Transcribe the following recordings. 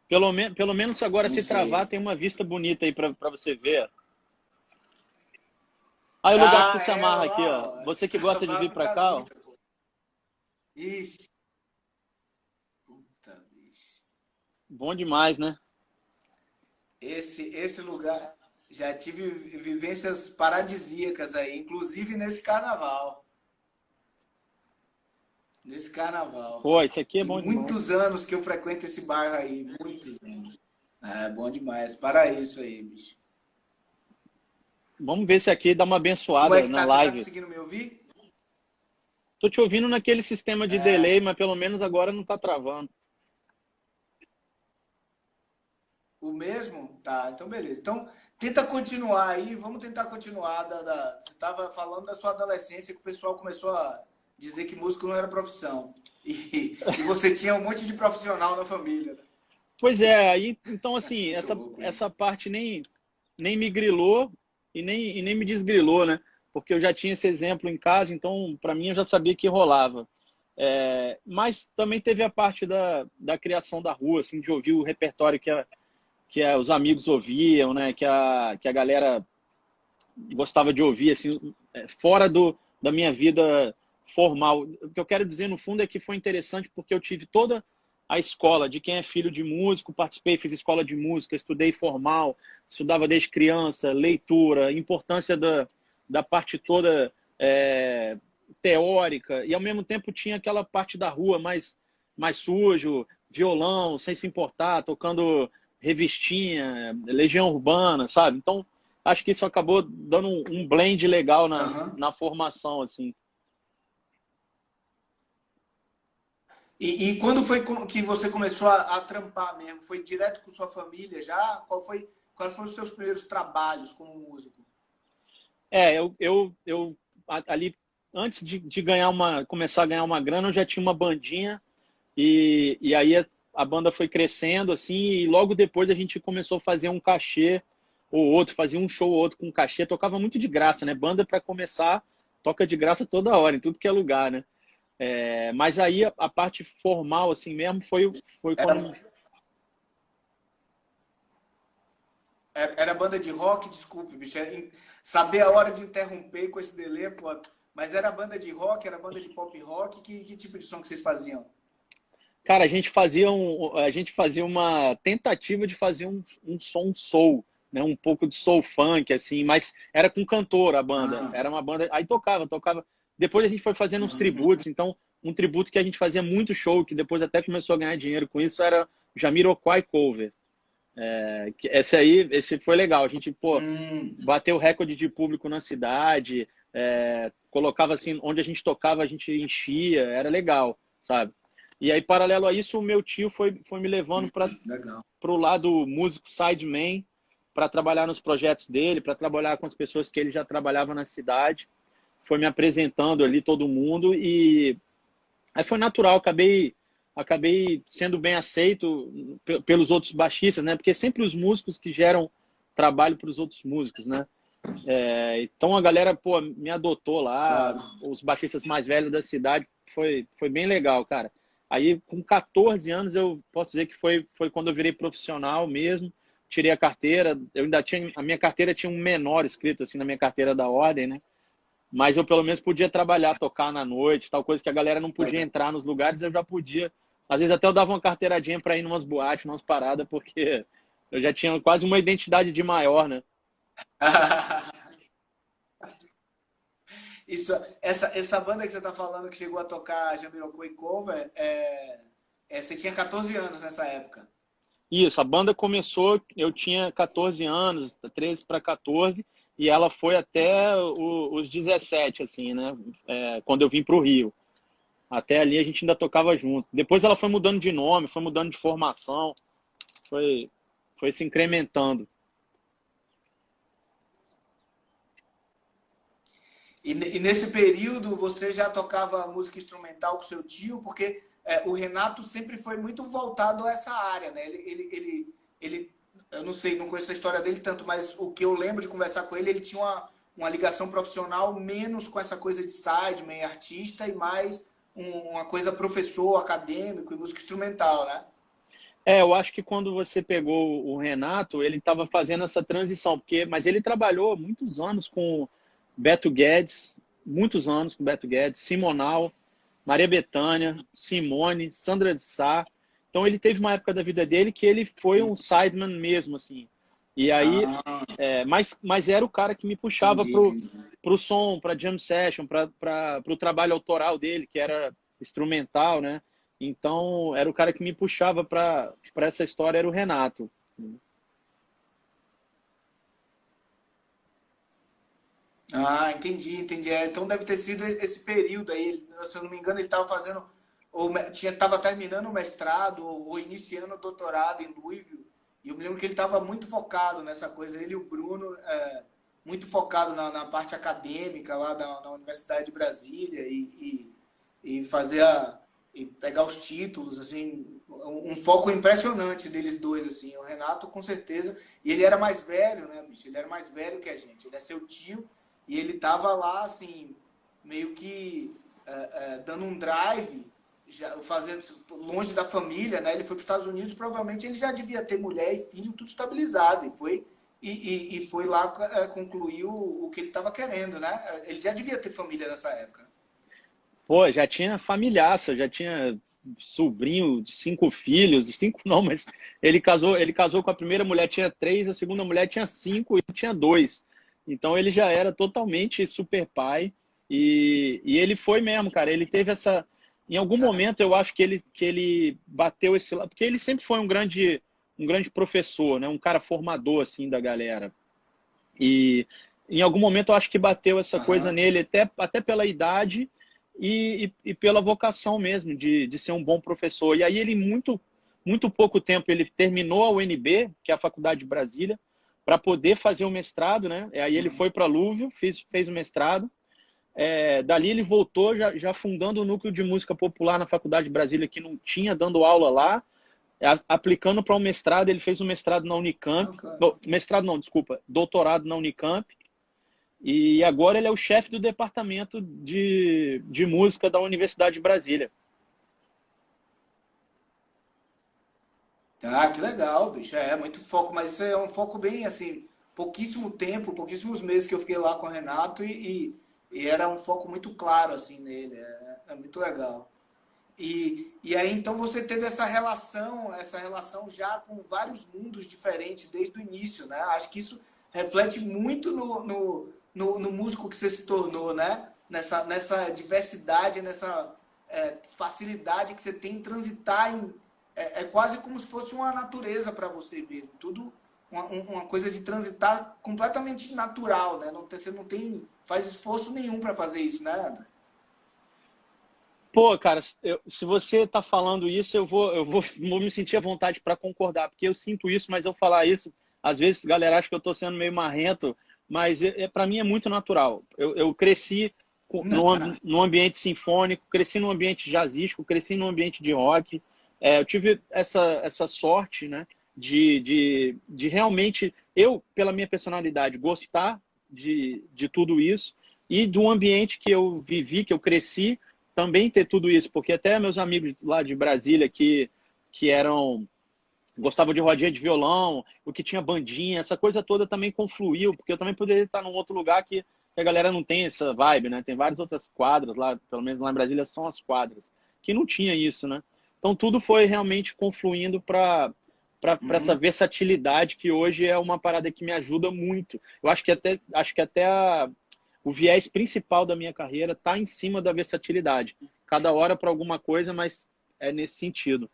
Pelo menos agora Não se travar sei. tem uma vista bonita aí pra você ver. Aí o lugar que Ah, você se é, amarra aqui, lá, ó. ó. Você que gosta de vir pra Fica à cá, ó. vista, pô. Ixi, puta, bicho. Bom demais, né? Esse lugar, já tive vivências paradisíacas aí, inclusive nesse carnaval. Nesse carnaval. Pô, isso aqui é Tem bom demais. muitos anos que eu frequento esse bairro aí, muitos anos. É bom demais. Para isso aí, bicho. Vamos ver se aqui dá uma Como é abençoada que na tá? Você tá live. conseguindo me ouvir? Tô te ouvindo naquele sistema de É, delay, mas pelo menos agora não tá travando. o mesmo? Tá, então beleza. Então, tenta continuar aí, vamos tentar continuar. Você estava falando da sua adolescência, que o pessoal começou a dizer que músico não era profissão. E você tinha um monte de profissional na família, né? Pois é, aí, então assim, Muito louco isso. essa parte nem me grilou e nem me desgrilou, né? Porque eu já tinha esse exemplo em casa, então para mim eu já sabia que rolava. É, mas também teve a parte da criação da rua, assim, de ouvir o repertório que os amigos ouviam, né? Que a galera gostava de ouvir, assim, fora da minha vida formal. O que eu quero dizer, no fundo, é que foi interessante porque eu tive toda a escola de quem é filho de músico, participei, fiz escola de música, estudei formal, estudava desde criança, leitura, importância da parte toda teórica, e ao mesmo tempo tinha aquela parte da rua mais sujo, violão, sem se importar, tocando revistinha, Legião Urbana, sabe? Então, acho que isso acabou dando um blend legal Aham. na formação, assim. E quando foi que você começou a trampar mesmo? Foi direto com sua família já? Quais foram os seus primeiros trabalhos como músico? Ali, antes de começar a ganhar uma grana, eu já tinha uma bandinha, e aí a banda foi crescendo, assim, e logo depois a gente começou a fazer um cachê ou outro, fazia um show ou outro com cachê, tocava muito de graça, né? Banda, para começar, toca de graça toda hora, em tudo que é lugar, né? Mas aí a parte formal, assim mesmo, foi Era, quando. era banda de rock? Desculpe, bicho. Saber a hora de interromper com esse delay, pô. Mas era banda de rock, era banda de pop rock? Que tipo de som que vocês faziam? Cara, a gente fazia uma tentativa de fazer um som soul, né? Um pouco de soul funk, assim, mas era com cantor a banda. Ah, Era uma banda. Aí tocava. Depois a gente foi fazendo uns tributos, então, um tributo que a gente fazia muito show, que depois até começou a ganhar dinheiro com isso, era Jamiroquai Cover. Esse foi legal. A gente, pô, hum. bateu recorde de público na cidade, colocava assim, onde a gente tocava, a gente enchia, era legal, sabe? E aí, paralelo a isso, o meu tio foi me levando para Legal. o lado músico sideman, para trabalhar nos projetos dele, para trabalhar com as pessoas que ele já trabalhava na cidade. Foi me apresentando ali todo mundo e aí foi natural, acabei sendo bem aceito pelos outros baixistas, né? Porque sempre os músicos que geram trabalho para os outros músicos, né? Então a galera, pô, me adotou lá, Claro. os baixistas mais velhos da cidade, foi bem legal, cara. Aí com 14 anos eu posso dizer que foi quando eu virei profissional mesmo, tirei a carteira, eu ainda tinha, a minha carteira tinha um menor escrito assim na minha carteira da ordem, né? Mas eu pelo menos podia trabalhar, tocar na noite, tal coisa que a galera não podia entrar nos lugares, eu já podia. Às vezes até eu dava uma carteiradinha para ir numas boates, numas paradas, porque eu já tinha quase uma identidade de maior, né? Isso, essa banda que você está falando que chegou a tocar Jamiroquai Cover, você tinha 14 anos nessa época. Isso, a banda começou, eu tinha 14 anos, 13 para 14, e ela foi até os 17, assim, né? Quando eu vim para o Rio. Até ali a gente ainda tocava junto. Depois ela foi mudando de nome, foi mudando de formação, foi, foi se incrementando. E nesse período você já tocava música instrumental com seu tio, porque o Renato sempre foi muito voltado a essa área, né? Eu não sei, não conheço a história dele tanto, mas o que eu lembro de conversar com ele, ele tinha uma ligação profissional menos com essa coisa de sideman, artista, e mais uma coisa professor, acadêmico e música instrumental, né? Eu acho que quando você pegou o Renato, ele estava fazendo essa transição, mas ele trabalhou muitos anos com Beto Guedes, muitos anos com Beto Guedes, Simonal, Maria Bethânia, Simone, Sandra de Sá. Então ele teve uma época da vida dele que ele foi um sideman mesmo, assim. E aí, Ah, mas era o cara que me puxava entendi, entendi. pro som, pra jam session, pro trabalho autoral dele, que era instrumental, né? Então era o cara que me puxava para essa história, era o Renato. Ah, entendi, entendi. É, então deve ter sido esse período aí. Se eu não me engano, ele estava fazendo, ou estava terminando o mestrado, ou iniciando o doutorado em Louisville. E eu me lembro que ele estava muito focado nessa coisa. Ele e o Bruno, muito focado na parte acadêmica lá da Universidade de Brasília e fazer e pegar os títulos, assim, um foco impressionante deles dois, assim. O Renato, com certeza. E ele era mais velho, né, bicho? Ele era mais velho que a gente. Ele é seu tio. E ele tava lá, assim, meio que dando um drive, já, fazendo longe da família, né? Ele foi para os Estados Unidos, provavelmente ele já devia ter mulher e filho, tudo estabilizado. E foi lá concluir o que ele estava querendo, né? Ele já devia ter família nessa época. Pô, já tinha familhaça, já tinha sobrinho de 5 filhos, cinco não, mas ele casou com a primeira mulher, tinha 3, a segunda mulher tinha 5 e tinha 2. Então ele já era totalmente super pai e ele foi mesmo, cara. Ele teve essa, em algum momento eu acho que ele bateu esse lado, porque ele sempre foi um grande professor, né? Um cara formador assim da galera. E em algum momento eu acho que bateu essa coisa Aham. nele, até pela idade e pela vocação mesmo de ser um bom professor. E aí ele, muito pouco tempo, ele terminou a UNB, que é a Faculdade de Brasília, para poder fazer o mestrado, né? E aí ele foi para Louisville, fez o mestrado. Dali ele voltou já fundando o núcleo de música popular na Faculdade de Brasília, que não tinha, dando aula lá, aplicando para um mestrado. Ele fez um mestrado na Unicamp, Bacana. não, mestrado não, desculpa, doutorado na Unicamp, e agora ele é o chefe do departamento de música da Universidade de Brasília. Ah, que legal, bicho. É muito foco, mas isso é um foco bem assim, pouquíssimo tempo, pouquíssimos meses que eu fiquei lá com o Renato e era um foco muito claro assim nele. É muito legal. E aí então você teve essa relação já com vários mundos diferentes desde o início, né? Acho que isso reflete muito no músico que você se tornou, né? Nessa diversidade, nessa facilidade que você tem em transitar em. É quase como se fosse uma natureza para você mesmo. Tudo uma coisa de transitar completamente natural, né? Você não tem, faz esforço nenhum para fazer isso, né, André? Pô, cara, se você tá falando isso, vou me sentir à vontade para concordar, porque eu sinto isso, mas eu falar isso, às vezes a galera acha que eu tô sendo meio marrento, mas para mim é muito natural. Eu cresci num ambiente sinfônico, cresci num ambiente jazzístico, cresci num ambiente de rock. Eu tive essa sorte, né, de realmente, pela minha personalidade, gostar de tudo isso e do ambiente que eu vivi, que eu cresci, também ter tudo isso, porque até meus amigos lá de Brasília que gostavam de rodinha de violão, o que tinha bandinha, essa coisa toda também confluiu, porque eu também poderia estar num outro lugar que a galera não tem essa vibe, né? Tem várias outras quadras lá, pelo menos lá em Brasília são as quadras, que não tinha isso, né? Então tudo foi realmente confluindo para essa Uhum. versatilidade que hoje é uma parada que me ajuda muito. Eu acho que até o viés principal da minha carreira está em cima da versatilidade. Cada hora para alguma coisa, mas é nesse sentido.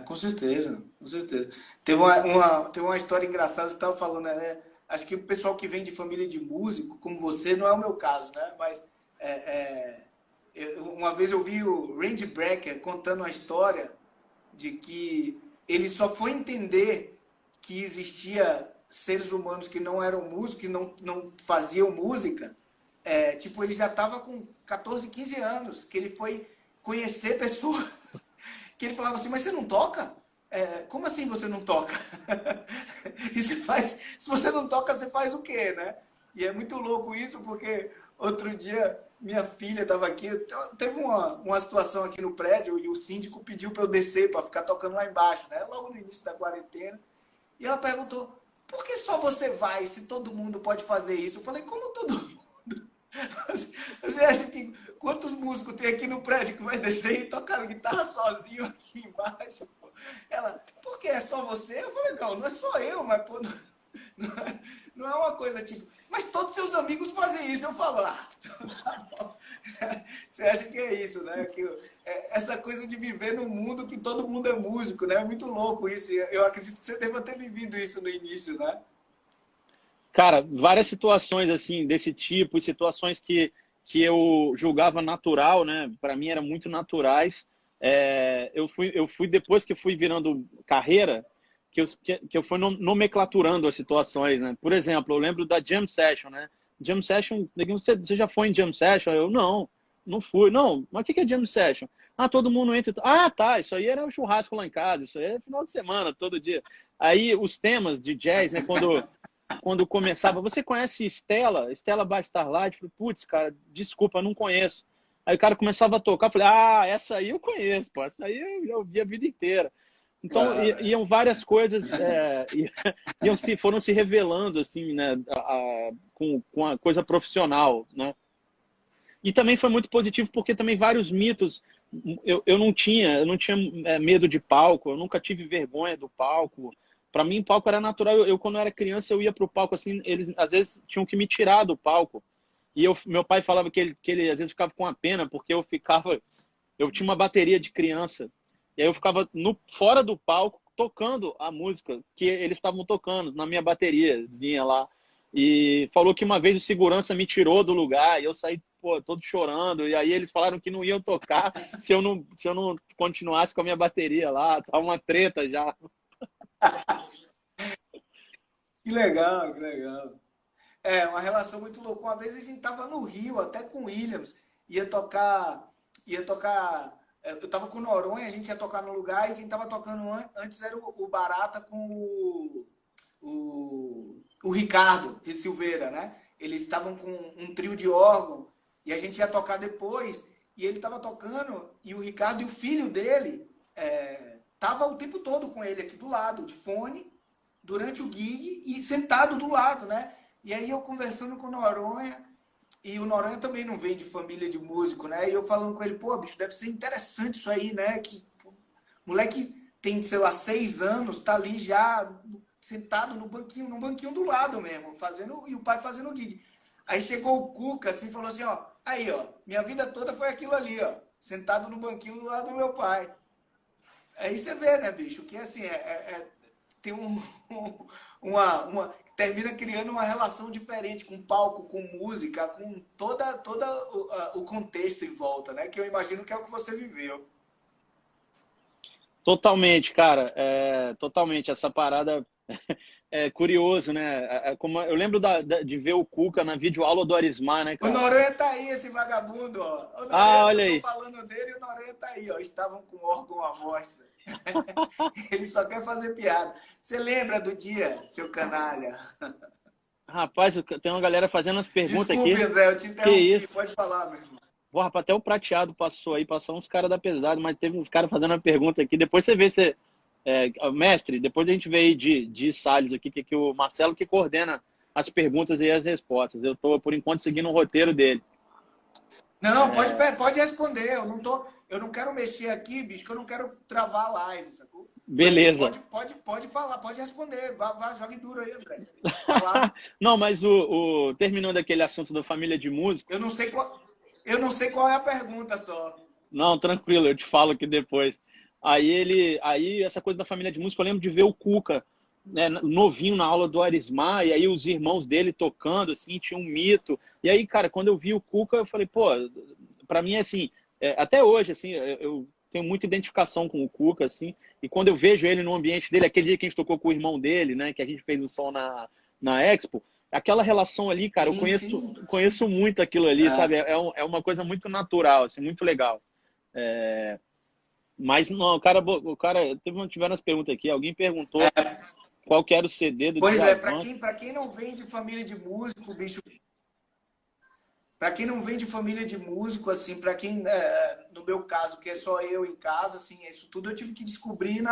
Com certeza, com certeza. Tem uma história engraçada, você estava falando, né? Acho que o pessoal que vem de família de músico, como você, não é o meu caso, né? Mas é, uma vez eu vi o Randy Brecker contando uma história de que ele só foi entender que existia seres humanos que não eram músicos, que não faziam música. Tipo, ele já estava com 14, 15 anos, que ele foi conhecer pessoas que ele falava assim, mas você não toca? Como assim você não toca? E você faz, se você não toca, você faz o quê, né? E é muito louco isso, porque outro dia minha filha estava aqui. Teve uma situação aqui no prédio e o síndico pediu para eu descer para ficar tocando lá embaixo, né? Logo no início da quarentena. E ela perguntou: por que só você vai se todo mundo pode fazer isso? Eu falei: como todo mundo? Você acha que quantos músicos tem aqui no prédio que vai descer e tocar guitarra sozinho aqui embaixo? Ela: por que é só você? Eu falei: não, não é só eu, mas pô, não é uma coisa tipo, mas todos seus amigos fazem isso. Eu falo: ah, tá bom. Você acha que é isso, né? Que essa coisa de viver num mundo que todo mundo é músico, né? É muito louco isso. Eu acredito que você deva ter vivido isso no início, né? Cara, várias situações assim desse tipo, e situações que eu julgava natural, né? Para mim eram muito naturais. Eu fui depois que eu fui virando carreira, que eu fui nomenclaturando as situações, né? Por exemplo, eu lembro da Jam Session, né? Jam Session, você já foi em Jam Session? Eu não fui. Não, mas o que é Jam Session? Ah, todo mundo entra. Ah, tá, isso aí era um churrasco lá em casa, isso aí é final de semana, todo dia. Aí os temas de jazz, né? Quando começava, você conhece Estela? Estela Bastarlight? Eu falei: putz, cara, desculpa, eu não conheço. Aí o cara começava a tocar, eu falei: ah, essa aí eu conheço, pô, essa aí eu já ouvi a vida inteira. Então, Cara, iam várias coisas, foram se revelando, assim, né, com a coisa profissional, né? E também foi muito positivo porque também vários mitos, eu não tinha medo de palco, eu nunca tive vergonha do palco. Para mim, palco era natural. Quando eu era criança, eu ia pro palco assim, eles às vezes tinham que me tirar do palco. E meu pai falava que ele às vezes ficava com a pena porque eu tinha uma bateria de criança. E aí eu ficava fora do palco tocando a música que eles estavam tocando na minha bateriazinha lá. E falou que uma vez o segurança me tirou do lugar e eu saí, pô, todo chorando. E aí eles falaram que não iam tocar se eu não continuasse com a minha bateria lá. Tava uma treta já. que legal, que legal. É, uma relação muito louca. Uma vez a gente tava no Rio, até com o Williams, ia tocar, ia tocar. Eu tava com o Noronha, a gente ia tocar no lugar e quem tava tocando antes era o Barata com o Ricardo de Silveira, né? Eles estavam com um trio de órgão e a gente ia tocar depois e ele tava tocando e o Ricardo e o filho dele tava o tempo todo com ele aqui do lado, de fone, durante o gig e sentado do lado, né? E aí eu conversando com o Noronha, e o Noronha também não vem de família de músico, né? E eu falando com ele: pô, bicho, deve ser interessante isso aí, né? Que pô, moleque tem, sei lá, 6 anos, tá ali já sentado no banquinho do lado mesmo, fazendo, e o pai fazendo o gig. Aí chegou o Cuca, assim, falou assim: ó, aí, ó, minha vida toda foi aquilo ali, ó, sentado no banquinho do lado do meu pai. Aí você vê, né, bicho, que assim, tem termina criando uma relação diferente com palco, com música, com toda o contexto em volta, né? Que eu imagino que é o que você viveu. Totalmente, cara. Totalmente. Essa parada é curioso, né? Como eu lembro de ver o Cuca na videoaula do Arismar, né, O cara? Noronha tá aí, esse vagabundo, ó. O Ah, Noronha, olha eu tô aí. falando dele e o Noronha tá aí, ó. Estavam com órgão à mostra. Ele só quer fazer piada. Você lembra do dia, seu canalha? Rapaz, tem uma galera fazendo as perguntas Desculpe, aqui. André, eu te Que interrompi. isso? Pode falar, meu irmão. Pô, rapaz, até o prateado passou aí, passou uns caras da pesada, mas teve uns caras fazendo uma pergunta aqui. Depois você vê se. Mestre, depois a gente vê aí de Salles aqui, que o Marcelo que coordena as perguntas e as respostas. Eu tô, por enquanto, seguindo o roteiro dele. Não, pode responder. Eu não quero mexer aqui, bicho, que eu não quero travar a live, sacou? Mas Beleza. pode falar, pode responder. Vá, jogue duro aí, André. Vai lá. Não, mas terminando aquele assunto da família de músicos, Eu não sei qual é a pergunta só. não, tranquilo, eu te falo aqui depois. Aí essa coisa da família de música, eu lembro de ver o Cuca, né, novinho na aula do Arismar, e aí os irmãos dele tocando, assim, tinha um mito. E aí, cara, quando eu vi o Cuca, eu falei, pô, pra mim, assim, até hoje, assim, eu tenho muita identificação com o Cuca, assim, e quando eu vejo ele no ambiente dele, aquele dia que a gente tocou com o irmão dele, né, que a gente fez o som na Expo, aquela relação ali, cara, eu Sim, conheço, sim. conheço muito aquilo ali, sabe? É. É uma coisa muito natural, assim, muito legal. Mas não, o cara tiveram as perguntas aqui. Alguém perguntou qual que era o CD do Pois é, Djavan. para quem não vem de família de músico, bicho, para quem não vem de família de músico, assim, para quem, no meu caso, que é só eu em casa, assim, isso tudo eu tive que descobrir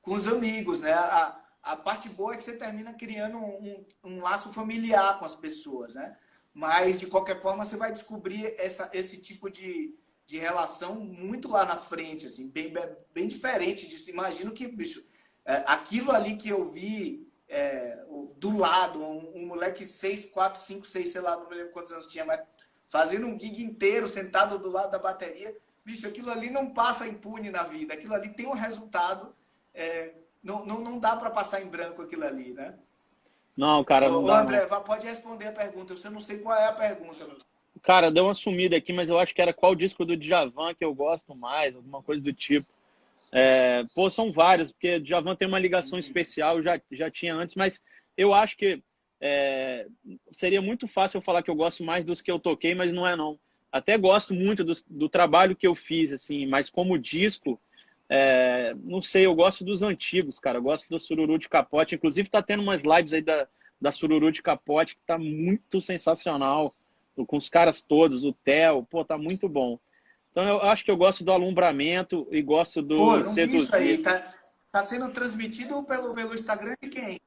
com os amigos, né? A parte boa é que você termina criando um laço familiar com as pessoas, né? Mas, de qualquer forma, você vai descobrir esse tipo de relação muito lá na frente, assim, bem diferente disso. Imagino que, bicho, aquilo ali que eu vi do lado, um moleque 6, 4, 5, 6, sei lá, não me lembro quantos anos tinha, mas fazendo um gig inteiro, sentado do lado da bateria, bicho, aquilo ali não passa impune na vida, aquilo ali tem um resultado, não dá para passar em branco aquilo ali, né? Não, cara, não Ô dá não. André, pode responder a pergunta, eu não sei qual é a pergunta, meu. Cara, deu uma sumida aqui, mas eu acho que era qual disco do Djavan que eu gosto mais, alguma coisa do tipo. Pô, são vários, porque o Djavan tem uma ligação especial, já tinha antes, mas eu acho que seria muito fácil eu falar que eu gosto mais dos que eu toquei, mas não é não. Até gosto muito do trabalho que eu fiz, assim, mas como disco, não sei, eu gosto dos antigos, cara. Eu gosto do Sururu de Capote. Inclusive, tá tendo umas lives aí da Sururu de Capote que tá muito sensacional. Com os caras todos, o Theo, pô, tá muito bom. Então, eu acho que eu gosto do Alumbramento e gosto Pô, do eu não vi isso aí, Seduzir. tá sendo transmitido pelo Instagram de quem?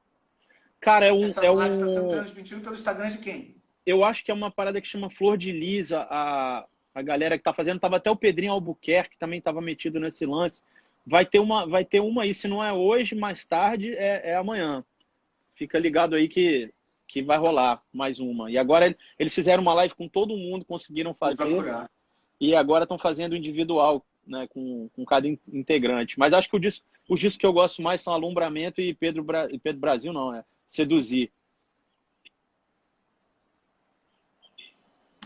Cara, Essas lives estão sendo transmitidas pelo Instagram de quem? eu acho que é uma parada que chama Flor de Lisa, a galera que tá fazendo. Tava até o Pedrinho Albuquerque, que também tava metido nesse lance. Vai ter uma aí, se não é hoje, mais tarde, é amanhã. Fica ligado aí que vai rolar mais uma. E agora eles fizeram uma live com todo mundo, conseguiram Vou fazer, procurar. e agora estão fazendo individual, né, com cada integrante. Mas acho que os discos que eu gosto mais são Alumbramento e Pedro Brasil, não, Seduzir.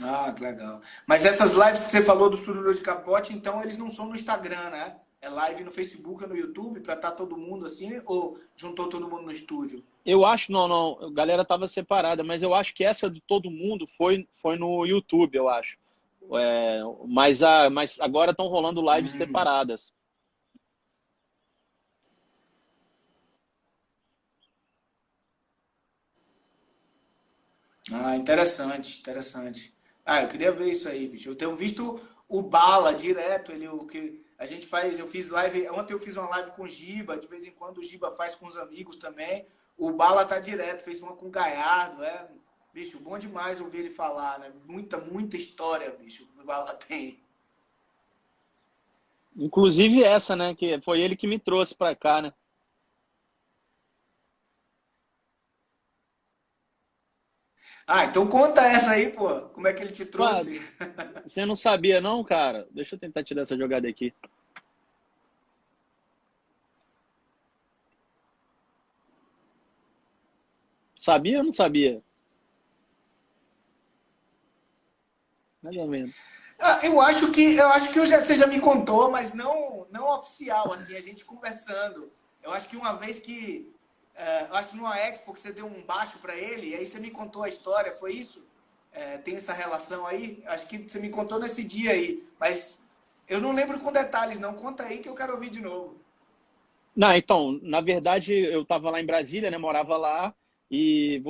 Ah, que legal. Mas essas lives que você falou do Sururu de Capote, então eles não são no Instagram, né? É live no Facebook ou no YouTube para estar todo mundo assim? Ou juntou todo mundo no estúdio? Eu acho, não, a galera tava separada, mas eu acho que essa de todo mundo foi no YouTube, eu acho. Mas agora estão rolando lives Hum. separadas. Ah, interessante, interessante. Ah, eu queria ver isso aí, bicho. Eu tenho visto o Bala direto, ele o que a gente faz, eu fiz live, ontem eu fiz uma live com o Giba, de vez em quando o Giba faz com os amigos também. O Bala tá direto, fez uma com o Gaiardo, bicho, bom demais ouvir ele falar, né? Muita história, bicho, que o Bala tem. Inclusive essa, né, que foi ele que me trouxe pra cá, né? Ah, então conta essa aí, pô. Como é que ele te Pá, trouxe? você não sabia não, cara? Deixa eu tentar tirar essa jogada aqui. Sabia ou não sabia? Mais ou menos. Ah, eu acho que você já me contou, mas não oficial, assim, a gente conversando. Eu acho que uma vez que, eu acho numa Expo que você deu um baixo para ele, e aí você me contou a história, foi isso? Tem essa relação aí? Acho que você me contou nesse dia aí, mas eu não lembro com detalhes, não. Conta aí que eu quero ouvir de novo. Não, então, na verdade, eu estava lá em Brasília, né? Morava lá e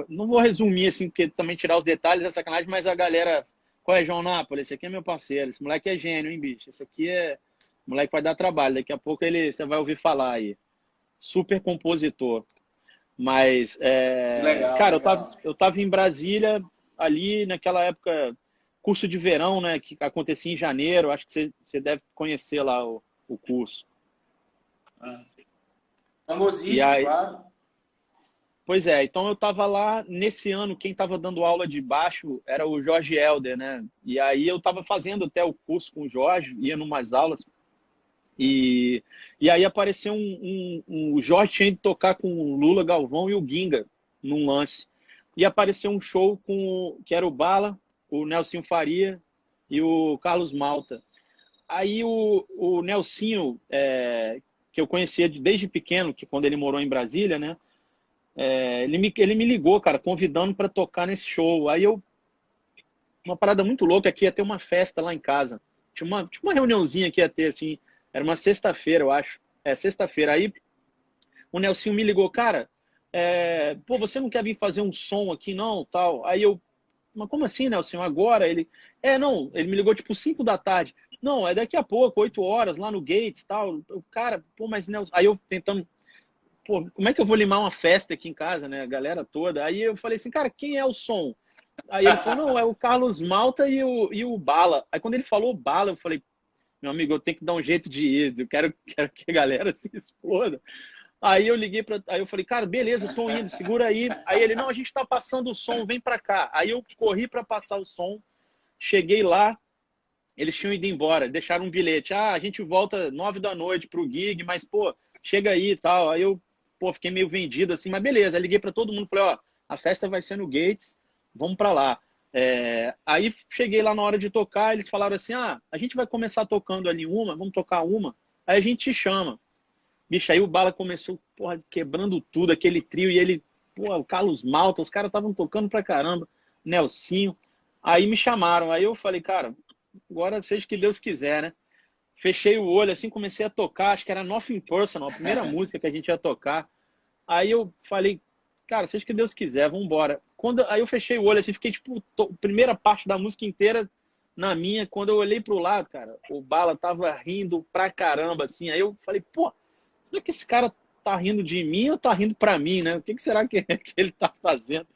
não vou resumir assim, porque também tirar os detalhes é sacanagem, mas a galera, qual é João Nápoles? Esse aqui é meu parceiro, esse moleque é gênio, hein, bicho? Esse aqui moleque vai dar trabalho, daqui a pouco você vai ouvir falar aí. Super compositor. Mas, Que legal, cara, legal. eu tava em Brasília ali naquela época, curso de verão, né? Que acontecia em janeiro, acho que você deve conhecer lá o curso. Ah, E famosíssimo, aí, claro. pois é, então eu estava lá nesse ano, quem estava dando aula de baixo era o Jorge Helder, né? E aí eu estava fazendo até o curso com o Jorge, ia numas aulas, e, e aí apareceu o Jorge tinha ido tocar com o Lula Galvão e o Ginga num lance. E apareceu um show que era o Bala, o Nelsinho Faria e o Carlos Malta. Aí o Nelsinho, que eu conhecia desde pequeno, que quando ele morou em Brasília, né? Ele me ligou, cara, convidando para tocar nesse show. Uma parada muito louca, que ia ter uma festa lá em casa. Tinha uma reuniãozinha que ia ter, assim, era uma sexta-feira, eu acho. Sexta-feira. Aí o Nelsinho me ligou, cara, pô, você não quer vir fazer um som aqui, não, tal? Aí eu, mas como assim, Nelson? Agora? Ele, não, ele me ligou tipo 5 da tarde. Não, é daqui a pouco, 8 horas, lá no Gates e tal. O cara, pô, mas Nelson... Aí eu tentando, pô, como é que eu vou limar uma festa aqui em casa, né? A galera toda. Aí eu falei assim, cara, quem é o som? Aí ele falou, não, é o Carlos Malta e o Bala. Aí quando ele falou Bala, eu falei, meu amigo, eu tenho que dar um jeito de ir, eu quero que a galera se exploda. Aí eu liguei para, aí eu falei, cara, beleza, eu tô indo, segura aí. Aí ele, não, a gente tá passando o som, vem para cá. Aí eu corri para passar o som, cheguei lá, eles tinham ido embora, deixaram um bilhete. Ah, a gente volta 9 da noite pro gig, mas, pô, chega aí e tal. Aí eu, pô, fiquei meio vendido assim, mas beleza. Aí liguei para todo mundo, falei, ó, a festa vai ser no Gates, vamos para lá. Aí cheguei lá na hora de tocar, eles falaram assim, ah, a gente vai começar tocando ali uma, vamos tocar uma, aí a gente te chama. Bicho, aí o Bala começou, porra, quebrando tudo, aquele trio, e ele, porra, o Carlos Malta, os caras estavam tocando pra caramba, Nelsinho. Aí me chamaram, aí eu falei, cara, agora seja o que Deus quiser, né? Fechei o olho, assim, comecei a tocar, acho que era Nothing Personal, a primeira música que a gente ia tocar. Aí eu falei, cara, seja o que Deus quiser, vamos embora. Aí eu fechei o olho, assim, fiquei, tipo, primeira parte da música inteira na minha. Quando eu olhei pro lado, cara, o Bala tava rindo pra caramba, assim. Aí eu falei, pô, será que esse cara tá rindo de mim ou tá rindo pra mim, né? O que será que ele tá fazendo?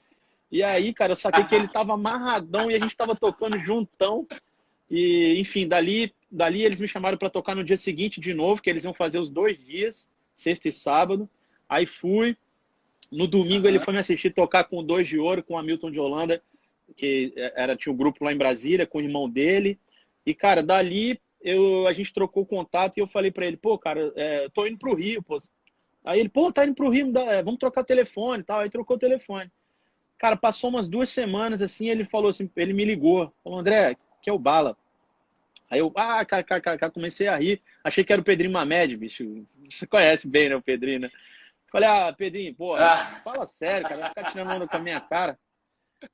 E aí, cara, eu saquei que ele tava amarradão e a gente tava tocando juntão. E, enfim, dali eles me chamaram para tocar no dia seguinte de novo, que eles iam fazer os 2 dias, sexta e sábado. Aí fui. No domingo ele foi me assistir tocar com o Dois de Ouro, com o Hamilton de Holanda, que tinha um grupo lá em Brasília, com o irmão dele. E, cara, dali a gente trocou contato e eu falei para ele, pô, cara, tô indo pro Rio, pô. Aí ele, pô, tá indo pro Rio, vamos trocar o telefone e tal. Aí trocou o telefone. Cara, passou umas 2 semanas assim, ele falou assim, ele me ligou, falou, André, que é o Bala. Aí eu, comecei a rir. Achei que era o Pedrinho Mamed, bicho. Você conhece bem, né, o Pedrinho, né? Falei, Pedrinho, pô, fala sério, cara, vai ficar tirando onda com a minha cara.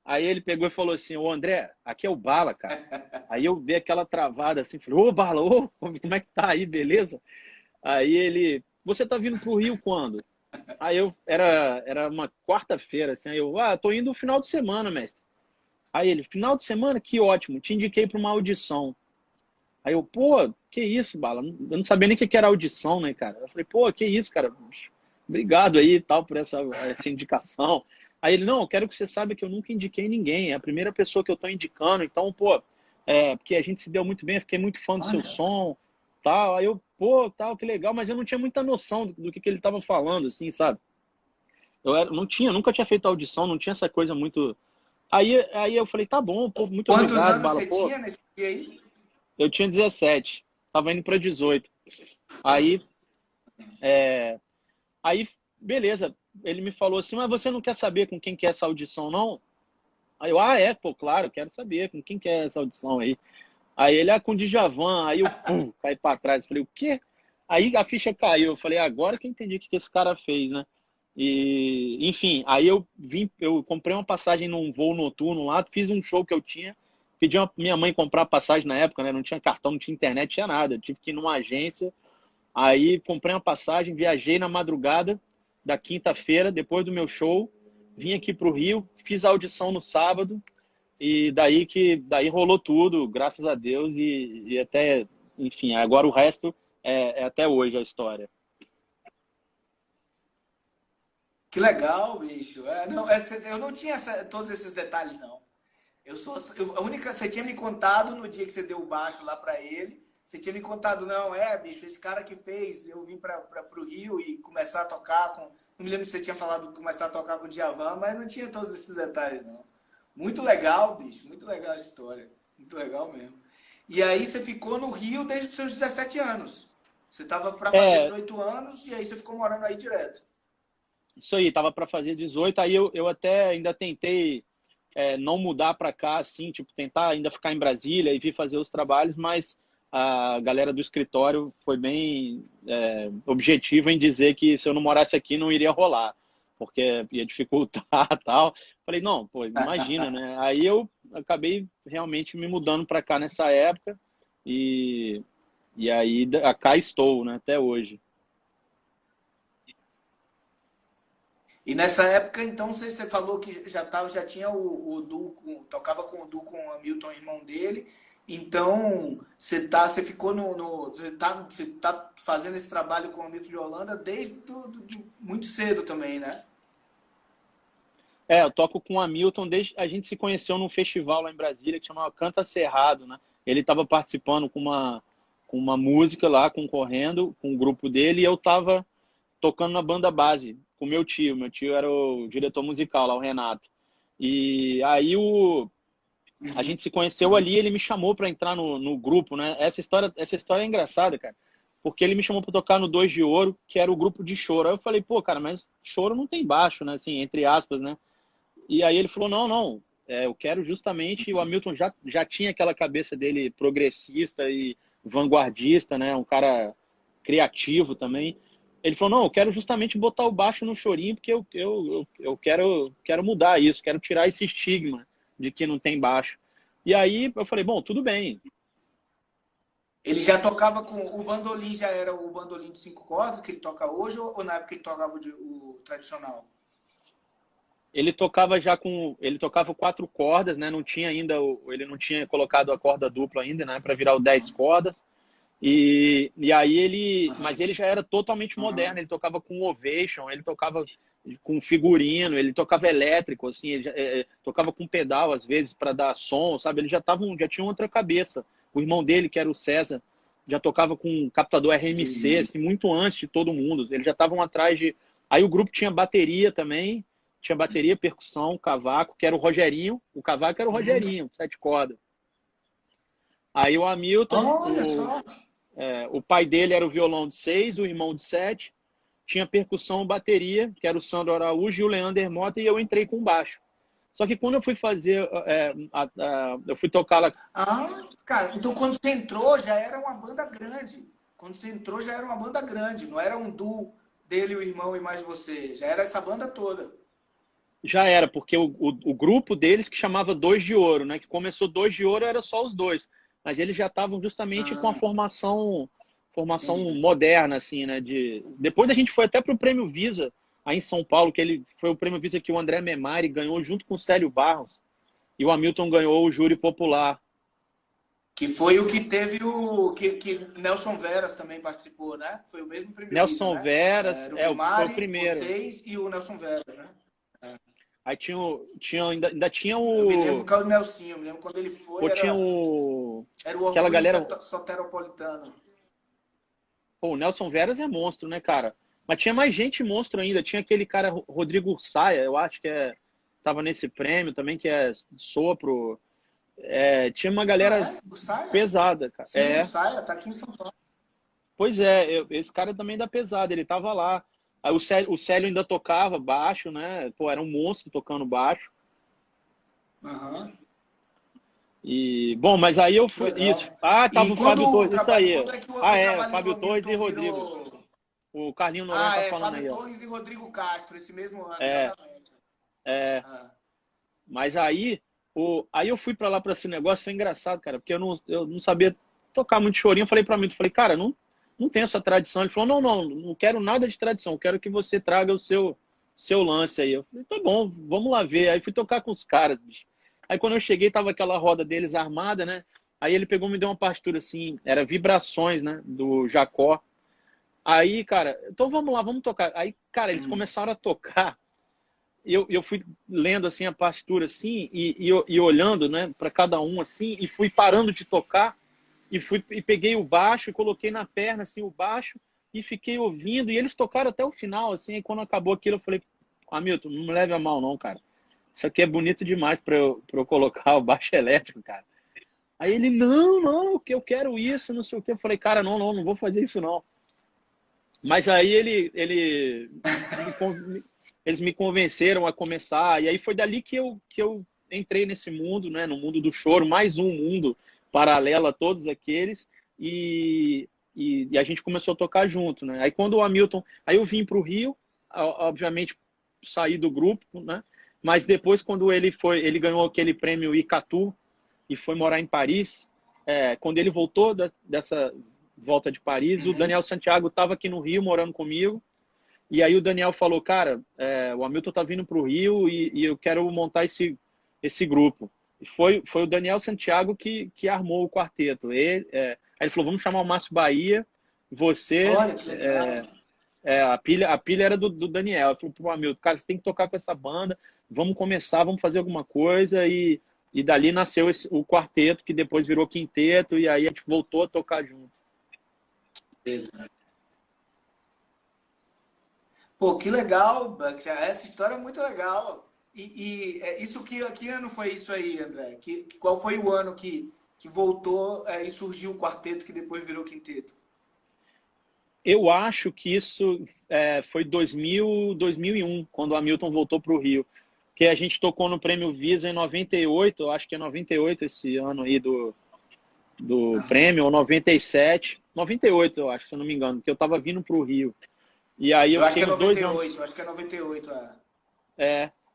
Aí ele pegou e falou assim, ô André, aqui é o Bala, cara. Aí eu dei aquela travada assim, falei, ô Bala, como é que tá aí, beleza? Aí ele, você tá vindo pro Rio quando? Aí era uma quarta-feira, assim, aí eu, tô indo no final de semana, mestre. Aí ele, final de semana? Que ótimo, te indiquei para uma audição. Aí eu, pô, que isso, Bala? Eu não sabia nem o que era audição, né, cara? Eu falei, pô, que isso, cara? Obrigado aí e tal por essa indicação. Aí ele, não, eu quero que você saiba que eu nunca indiquei ninguém. É a primeira pessoa que eu tô indicando. Então, pô, porque a gente se deu muito bem, eu fiquei muito fã do seu som, tal. Aí eu, pô, tal, que legal. Mas eu não tinha muita noção do que ele tava falando, assim, sabe? Nunca tinha feito audição, não tinha essa coisa muito... Aí eu falei, tá bom, pô, muito Quantos obrigado, anos Bala. você Pô, tinha nesse dia aí? eu tinha 17, tava indo para 18. Aí, aí, beleza, ele me falou assim, mas você não quer saber com quem que é essa audição, não? Aí eu, pô, claro, quero saber com quem que é essa audição aí. Aí ele, com o Djavan, aí eu, pum, caí pra trás, falei, o quê? Aí a ficha caiu, eu falei, agora que eu entendi o que esse cara fez, né? E, enfim, aí eu comprei uma passagem num voo noturno lá, fiz um show que eu tinha, pedi a minha mãe comprar passagem na época, né? Não tinha cartão, não tinha internet, não tinha nada. Eu tive que ir numa agência. Aí comprei uma passagem, viajei na madrugada da quinta-feira, depois do meu show, vim aqui para o Rio, fiz a audição no sábado, e daí rolou tudo, graças a Deus, e até, enfim, agora o resto é até hoje a história. Que legal, bicho. Eu não tinha todos esses detalhes, não. A única, você tinha me contado no dia que você deu o baixo lá pra ele. Você tinha me contado, não, bicho, esse cara que fez, eu vim pro Rio e começar a tocar com. Não me lembro se você tinha falado de começar a tocar com o Djavan, mas não tinha todos esses detalhes, não. Muito legal, bicho. Muito legal a história. Muito legal mesmo. E aí você ficou no Rio desde os seus 17 anos. Você tava para fazer É, 18 anos e aí você ficou morando aí direto. isso aí, tava para fazer 18, aí eu até ainda tentei não mudar para cá, assim, tipo, tentar ainda ficar em Brasília e vir fazer os trabalhos, mas a galera do escritório foi bem objetiva em dizer que se eu não morasse aqui não iria rolar, porque ia dificultar tal. Falei, não, pô, imagina, né? Aí eu acabei realmente me mudando para cá nessa época e, e aí cá estou, né, até hoje. E nessa época, então, você falou que já tinha o duo, tocava com o duo com o Hamilton, irmão dele. Então, você ficou você tá fazendo esse trabalho com o Hamilton de Holanda desde de muito cedo também, né? Eu toco com o Hamilton desde a gente se conheceu num festival lá em Brasília que chamava Canta Cerrado, né? Ele estava participando com uma música lá, concorrendo com o grupo dele, e eu estava tocando na banda base com meu tio. Meu tio era o diretor musical lá, o Renato. E aí a gente se conheceu ali, ele me chamou para entrar no grupo, né? Essa história é engraçada, cara. Porque ele me chamou para tocar no Dois de Ouro, que era o grupo de choro. Aí eu falei, pô, cara, mas choro não tem baixo, né? Assim, entre aspas, né? E aí ele falou, não, não, eu quero justamente... O Hamilton já tinha aquela cabeça dele progressista e vanguardista, né? Um cara criativo também. Ele falou, não, eu quero justamente botar o baixo no chorinho, porque eu quero mudar isso, quero tirar esse estigma de que não tem baixo. E aí eu falei, bom, tudo bem. Ele já tocava com... O bandolim já era o bandolim de 5 cordas que ele toca hoje, ou na época ele tocava o tradicional? Ele tocava 4 cordas, né? Não tinha ainda, ele não tinha colocado a corda dupla ainda, né? Para virar o 10 cordas. E aí mas ele já era totalmente moderno, ele tocava com ovation, ele tocava com figurino, ele tocava elétrico, assim, ele tocava com pedal às vezes para dar som, sabe? Ele já tinha outra cabeça. O irmão dele, que era o César, já tocava com captador RMC, assim, muito antes de todo mundo. Eles já estavam atrás de... Aí o grupo tinha bateria também, tinha bateria, percussão, cavaco, que era o Rogerinho, o cavaco era o Rogerinho, 7 cordas. Aí o Hamilton, Olha só! o pai dele era o violão de 6, o irmão de 7. Tinha percussão, bateria, que era o Sandro Araújo e o Leander Mota, e eu entrei com baixo. Só que quando eu fui fazer, eu fui tocar lá... Ah, cara, então quando você entrou já era uma banda grande. Quando você entrou já era uma banda grande, não era um duo dele, o irmão e mais você. Já era essa banda toda. Já era, porque o grupo deles que chamava Dois de Ouro, né? Que começou Dois de Ouro, era só os dois. Mas eles já estavam justamente com a Ah, formação entendi. moderna, assim, né? Depois a gente foi até para o Prêmio Visa, aí em São Paulo, que ele foi o Prêmio Visa que o André Memari ganhou junto com o Célio Barros. E o Hamilton ganhou o júri popular. Que foi o que teve que Nelson Veras também participou, né? Foi o mesmo Prêmio Visa, Nelson né? Veras, Era o foi o Memari, primeiro. vocês e o Nelson Veras, né? Aí ainda tinha Eu me lembro o. que era o Nelsinho, eu me lembro quando ele foi, Pô, tinha o. era o Aquela orgulho galera. soteropolitano. Pô, o Nelson Veras é monstro, né, cara? Mas tinha mais gente monstro ainda. Tinha aquele cara, Rodrigo Ursaia, eu acho que tava nesse prêmio também, que é sopro. Tinha uma Ah, galera é? O Saia? pesada, cara. Sim, o Saia tá aqui em São Paulo. Pois esse cara também dá pesada, ele tava lá. Aí o Célio ainda tocava baixo, né? Pô, era um monstro tocando baixo. Aham. E, bom, mas aí eu Que fui. legal. Isso. Ah, E tava o Fábio Torres, isso quando aí. é que Ah, o trabalho do Fábio Torres e Hamilton Rodrigo. virou... O Carlinho Noronha Ah, tá é, falando Fábio aí, ó. Torres e Rodrigo Castro, esse mesmo ano, É, exatamente. é. Ah. Mas aí eu fui pra lá pra esse negócio, foi engraçado, cara, porque eu não sabia tocar muito chorinho. Eu falei pra mim, falei, cara, não tem essa tradição. Ele falou, não, não, não quero nada de tradição, quero que você traga o seu lance aí. Eu falei, tá bom, vamos lá ver. Aí fui tocar com os caras, bicho. Aí quando eu cheguei, tava aquela roda deles armada, né? Aí ele pegou e me deu uma partitura assim, era Vibrações, né? Do Jacó. Aí, cara, então vamos lá, vamos tocar. Aí, cara, eles começaram a tocar. Eu fui lendo assim a partitura assim e olhando, né, para cada um assim e fui parando de tocar e peguei o baixo e coloquei na perna assim o baixo e fiquei ouvindo e eles tocaram até o final assim. E quando acabou aquilo eu falei, Hamilton, não me leve a mal não, cara. Isso aqui é bonito demais para eu colocar o baixo elétrico, cara. Aí ele, não, não, que eu quero isso, não sei o que. Eu falei, cara, não, não, não vou fazer isso não. Mas aí eles me convenceram a começar, e aí foi dali que eu entrei nesse mundo, né, no mundo do choro, mais um mundo paralelo a todos aqueles, e a gente começou a tocar junto, né? Aí quando o Hamilton, aí eu vim para o Rio, obviamente saí do grupo, né? Mas depois quando ele ganhou aquele prêmio Icatu e foi morar em Paris, quando ele voltou dessa volta de Paris, o Uhum. Daniel Santiago estava aqui no Rio morando comigo. E aí o Daniel falou, cara, o Hamilton tá vindo para o Rio e eu quero montar esse grupo. E foi o Daniel Santiago que armou o quarteto. Aí ele falou, vamos chamar o Márcio Bahia, você, Olha que legal. a pilha era do Daniel. Eu falei pro Hamilton, cara, você tem que tocar com essa banda, vamos começar, vamos fazer alguma coisa. E dali nasceu o quarteto, que depois virou quinteto, e aí a gente voltou a tocar junto. Pô, que legal, Bucks. Essa história é muito legal. Isso que ano foi isso aí, André? Qual foi o ano que voltou e surgiu o quarteto que depois virou quinteto? Eu acho que isso foi 2001, quando o Hamilton voltou para o Rio. Que a gente tocou no Prêmio Visa em 98, eu acho que é 98 esse ano aí do prêmio, ou 97. 98, eu acho, se eu não me engano, que eu estava vindo para o Rio. E aí eu Eu acho que fiquei é uns 2 anos. 98, acho que é 98.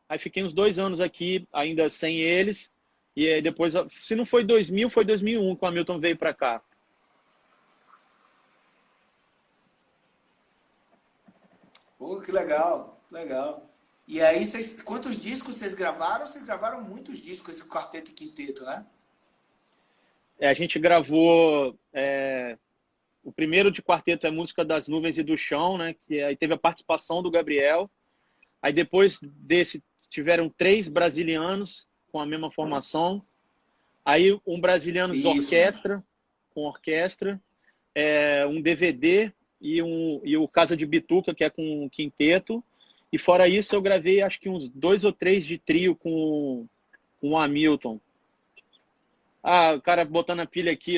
Aí fiquei uns 2 anos aqui, ainda sem eles. E aí depois, se não foi 2000, foi 2001 que o Hamilton veio para cá. Pô, que legal, legal. E aí, quantos discos vocês gravaram? Vocês gravaram muitos discos, esse quarteto e quinteto, né? A gente gravou. O primeiro de quarteto é Música das Nuvens e do Chão, né? Que aí teve a participação do Gabriel. Aí depois desse tiveram 3 brasilianos com a mesma formação. Aí um brasiliano de Isso. orquestra, com orquestra, um DVD e o Casa de Bituca, que é com um quinteto. E fora isso, eu gravei acho que uns 2 ou 3 de trio com o Hamilton. O cara botando a pilha aqui,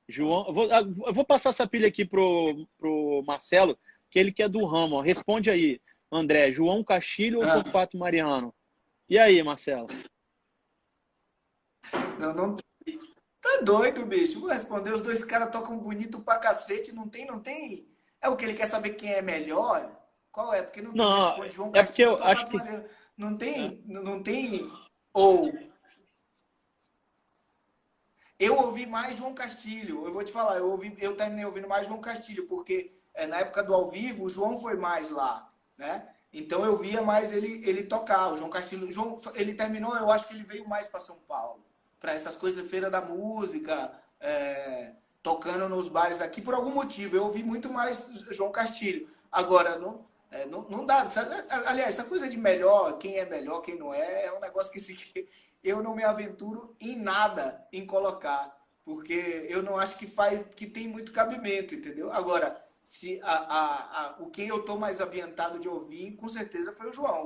João. Eu vou passar essa pilha aqui pro Marcelo, que ele que é do ramo. Ó. Responde aí, André, João Castilho ou Torquato Mariano? E aí, Marcelo? Não, tá doido, bicho. Vou responder. Os dois caras tocam bonito pra cacete. Não tem. É o que ele quer saber quem é melhor? Qual é? Porque não tem Não, responde João é porque Castilho ou eu acho Torquato que. Mariano. É. Não tem. Ou. Eu ouvi mais João Castilho. Eu vou te falar, eu terminei ouvindo mais João Castilho, porque na época do ao vivo, o João foi mais lá, né? Então eu via mais ele tocar. O João Castilho, ele terminou, eu acho que ele veio mais para São Paulo, para essas coisas de Feira da Música, tocando nos bares aqui por algum motivo. Eu ouvi muito mais João Castilho. Agora, não dá. Sabe? Aliás, essa coisa de quem é melhor, quem não é um negócio eu não me aventuro em nada em colocar, porque eu não acho que tem muito cabimento, entendeu? Agora, se o quem eu tô mais ambientado de ouvir, com certeza foi o João.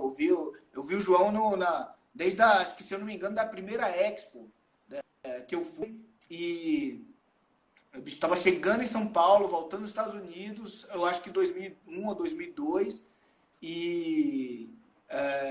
Eu vi o João desde acho que se eu não me engano, da primeira Expo, né, que eu fui, e eu estava chegando em São Paulo, voltando dos Estados Unidos, eu acho que 2001 ou 2002, e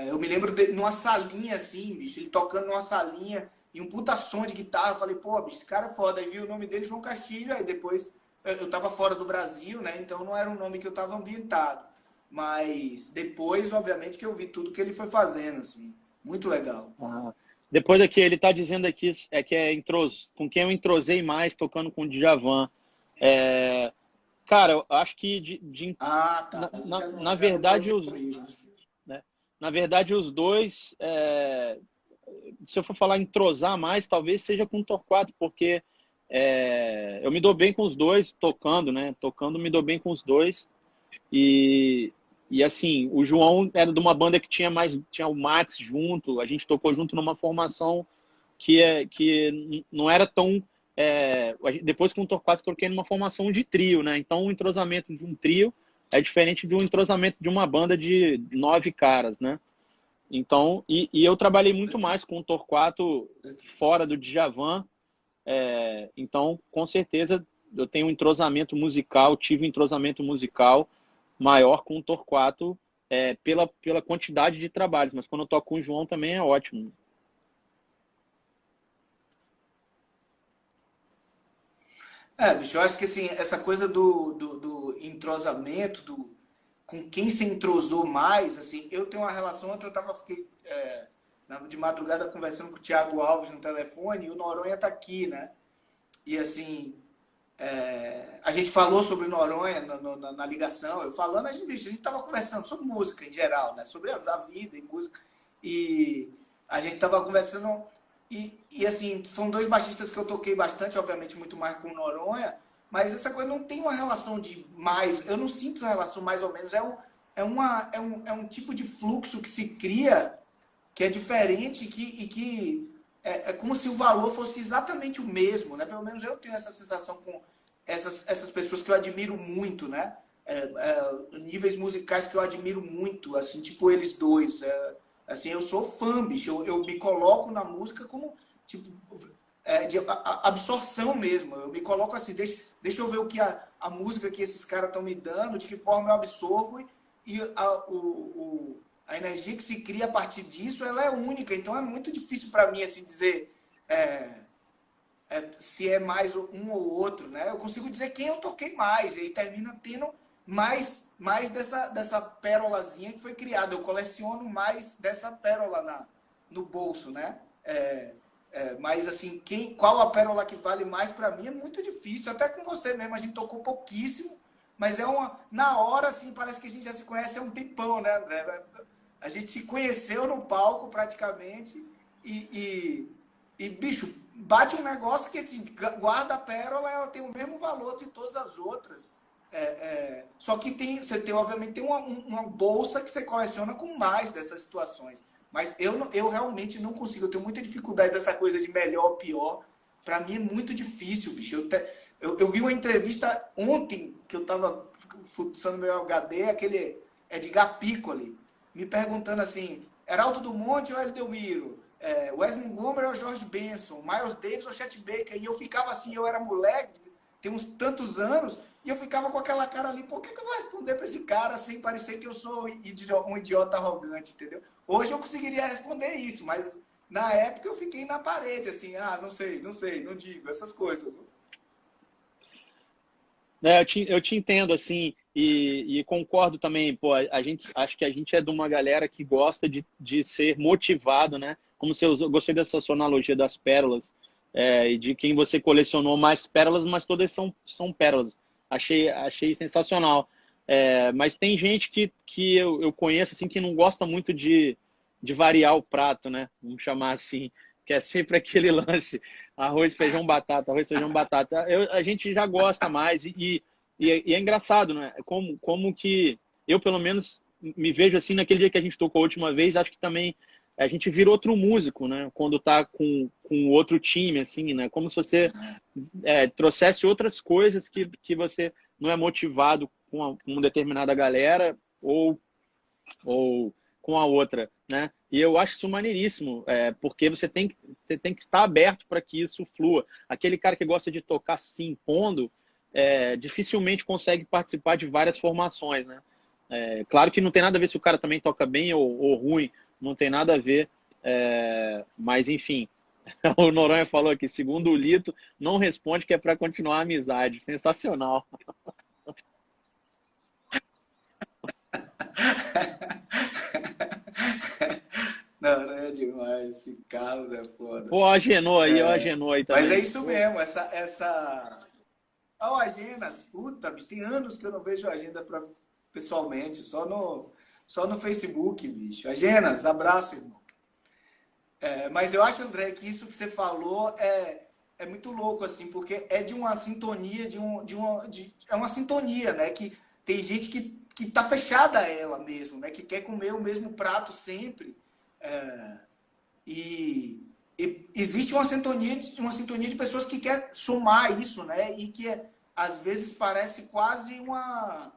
eu me lembro numa salinha assim, bicho, ele tocando numa salinha e um puta som de guitarra. Eu falei, pô, bicho, esse cara é foda. Aí vi o nome dele, João Castilho. Aí depois eu tava fora do Brasil, né? Então não era um nome que eu tava ambientado. Mas depois, obviamente, que eu vi tudo que ele foi fazendo, assim. Muito legal. Depois aqui, ele tá dizendo aqui com quem eu entrosei mais tocando com o Djavan. Cara, eu acho que Tá. na Já não pode verdade, ser comigo. né? Na verdade, os dois, se eu for falar entrosar mais, talvez seja com o Torquato, porque eu me dou bem com os dois tocando, né? Tocando, me dou bem com os dois. E assim, o João era de uma banda que tinha o Max junto, a gente tocou junto numa formação que não era tão. Depois com o Torquato, troquei numa formação de trio, né? Então, o entrosamento de um trio é diferente de um entrosamento de uma banda de 9 caras, né? Então, e eu trabalhei muito mais com o Torquato fora do Djavan, então, com certeza, eu tenho um entrosamento musical, tive um entrosamento musical maior com o Torquato pela quantidade de trabalhos, mas quando eu toco com o João também é ótimo. Bicho, eu acho que assim, essa coisa do entrosamento, com quem se entrosou mais, assim, eu tenho uma relação, ontem fiquei de madrugada conversando com o Thiago Alves no telefone, e o Noronha tá aqui, né? E assim, A gente falou sobre Noronha na ligação, eu falando, a gente estava conversando sobre música em geral, né? Sobre a vida e música. E a gente estava conversando, e assim, são dois baixistas que eu toquei bastante, obviamente muito mais com Noronha, mas essa coisa não tem uma relação de mais, eu não sinto essa relação mais ou menos, é um tipo de fluxo que se cria que é diferente e que é como se o valor fosse exatamente o mesmo, né? Pelo menos eu tenho essa sensação com essas pessoas que eu admiro muito, né? Níveis musicais que eu admiro muito, assim, tipo eles dois. Assim, eu sou fã, bicho. Eu me coloco na música como, tipo, de absorção mesmo. Eu me coloco assim, deixa eu ver o que a música que esses caras estão me dando, de que forma eu absorvo e a energia que se cria a partir disso, ela é única. Então é muito difícil para mim, assim, dizer se é mais um ou outro, né? Eu consigo dizer quem eu toquei mais, e aí termina tendo mais dessa pérolazinha que foi criada. Eu coleciono mais dessa pérola no bolso, né? Mas, assim, qual a pérola que vale mais para mim é muito difícil. Até com você mesmo, a gente tocou pouquíssimo, mas na hora, assim, parece que a gente já se conhece há um tempão, né, André? A gente se conheceu no palco, praticamente, bicho, bate um negócio que, assim, guarda a pérola, ela tem o mesmo valor de todas as outras. Só que obviamente, tem uma bolsa que você coleciona com mais dessas situações. Mas eu realmente não consigo. Eu tenho muita dificuldade dessa coisa de melhor ou pior. Para mim é muito difícil, bicho. Eu vi uma entrevista ontem que eu estava fuçando meu HD, aquele Edgar Piccoli, me perguntando assim, Heraldo Dumont ou Edelmiro? Wes Montgomery ou George Benson? Miles Davis ou Chet Baker? E eu ficava assim, eu era moleque, tem uns tantos anos, e eu ficava com aquela cara ali, por que eu vou responder para esse cara sem parecer que eu sou um idiota arrogante, entendeu? Hoje eu conseguiria responder isso, mas na época eu fiquei na parede, assim, não sei, não digo, essas coisas. Eu te entendo, assim, e concordo também, pô, acho que a gente é de uma galera que gosta de ser motivado, né? Como você usou, gostei dessa sua analogia das pérolas, e de quem você colecionou mais pérolas, mas todas são pérolas. Achei sensacional. Mas tem gente que eu conheço, assim, que não gosta muito de variar o prato, né? Vamos chamar assim, que é sempre aquele lance, arroz, feijão, batata, arroz, feijão, batata. A gente já gosta mais e é engraçado, né? Como que eu, pelo menos, me vejo assim naquele dia que a gente tocou a última vez, acho que também a gente vira outro músico, né? Quando tá com outro time, assim, né? Como se você trouxesse outras coisas que você não é motivado com uma determinada galera ou com a outra, né? E eu acho isso maneiríssimo, porque você tem que estar aberto para que isso flua. Aquele cara que gosta de tocar se impondo, dificilmente consegue participar de várias formações, né? Claro que não tem nada a ver se o cara também toca bem ou ruim, não tem nada a ver, mas enfim. O Noronha falou aqui, segundo o Lito, não responde que é para continuar a amizade. Sensacional. Não, não é demais. Esse Carlos é foda. Pô, agenou aí Mas é também. isso mesmo, o Agenas, puta, bicho, tem anos que eu não vejo a agenda pessoalmente, só no Facebook, bicho. Agenas, abraço, irmão. Mas eu acho, André, que isso que você falou é muito louco, assim, porque é de uma sintonia, é uma sintonia, né? Que tem gente que tá fechada a ela mesmo, né? Que quer comer o mesmo prato sempre. E existe uma sintonia de pessoas que quer somar isso, né? E que às vezes parece quase uma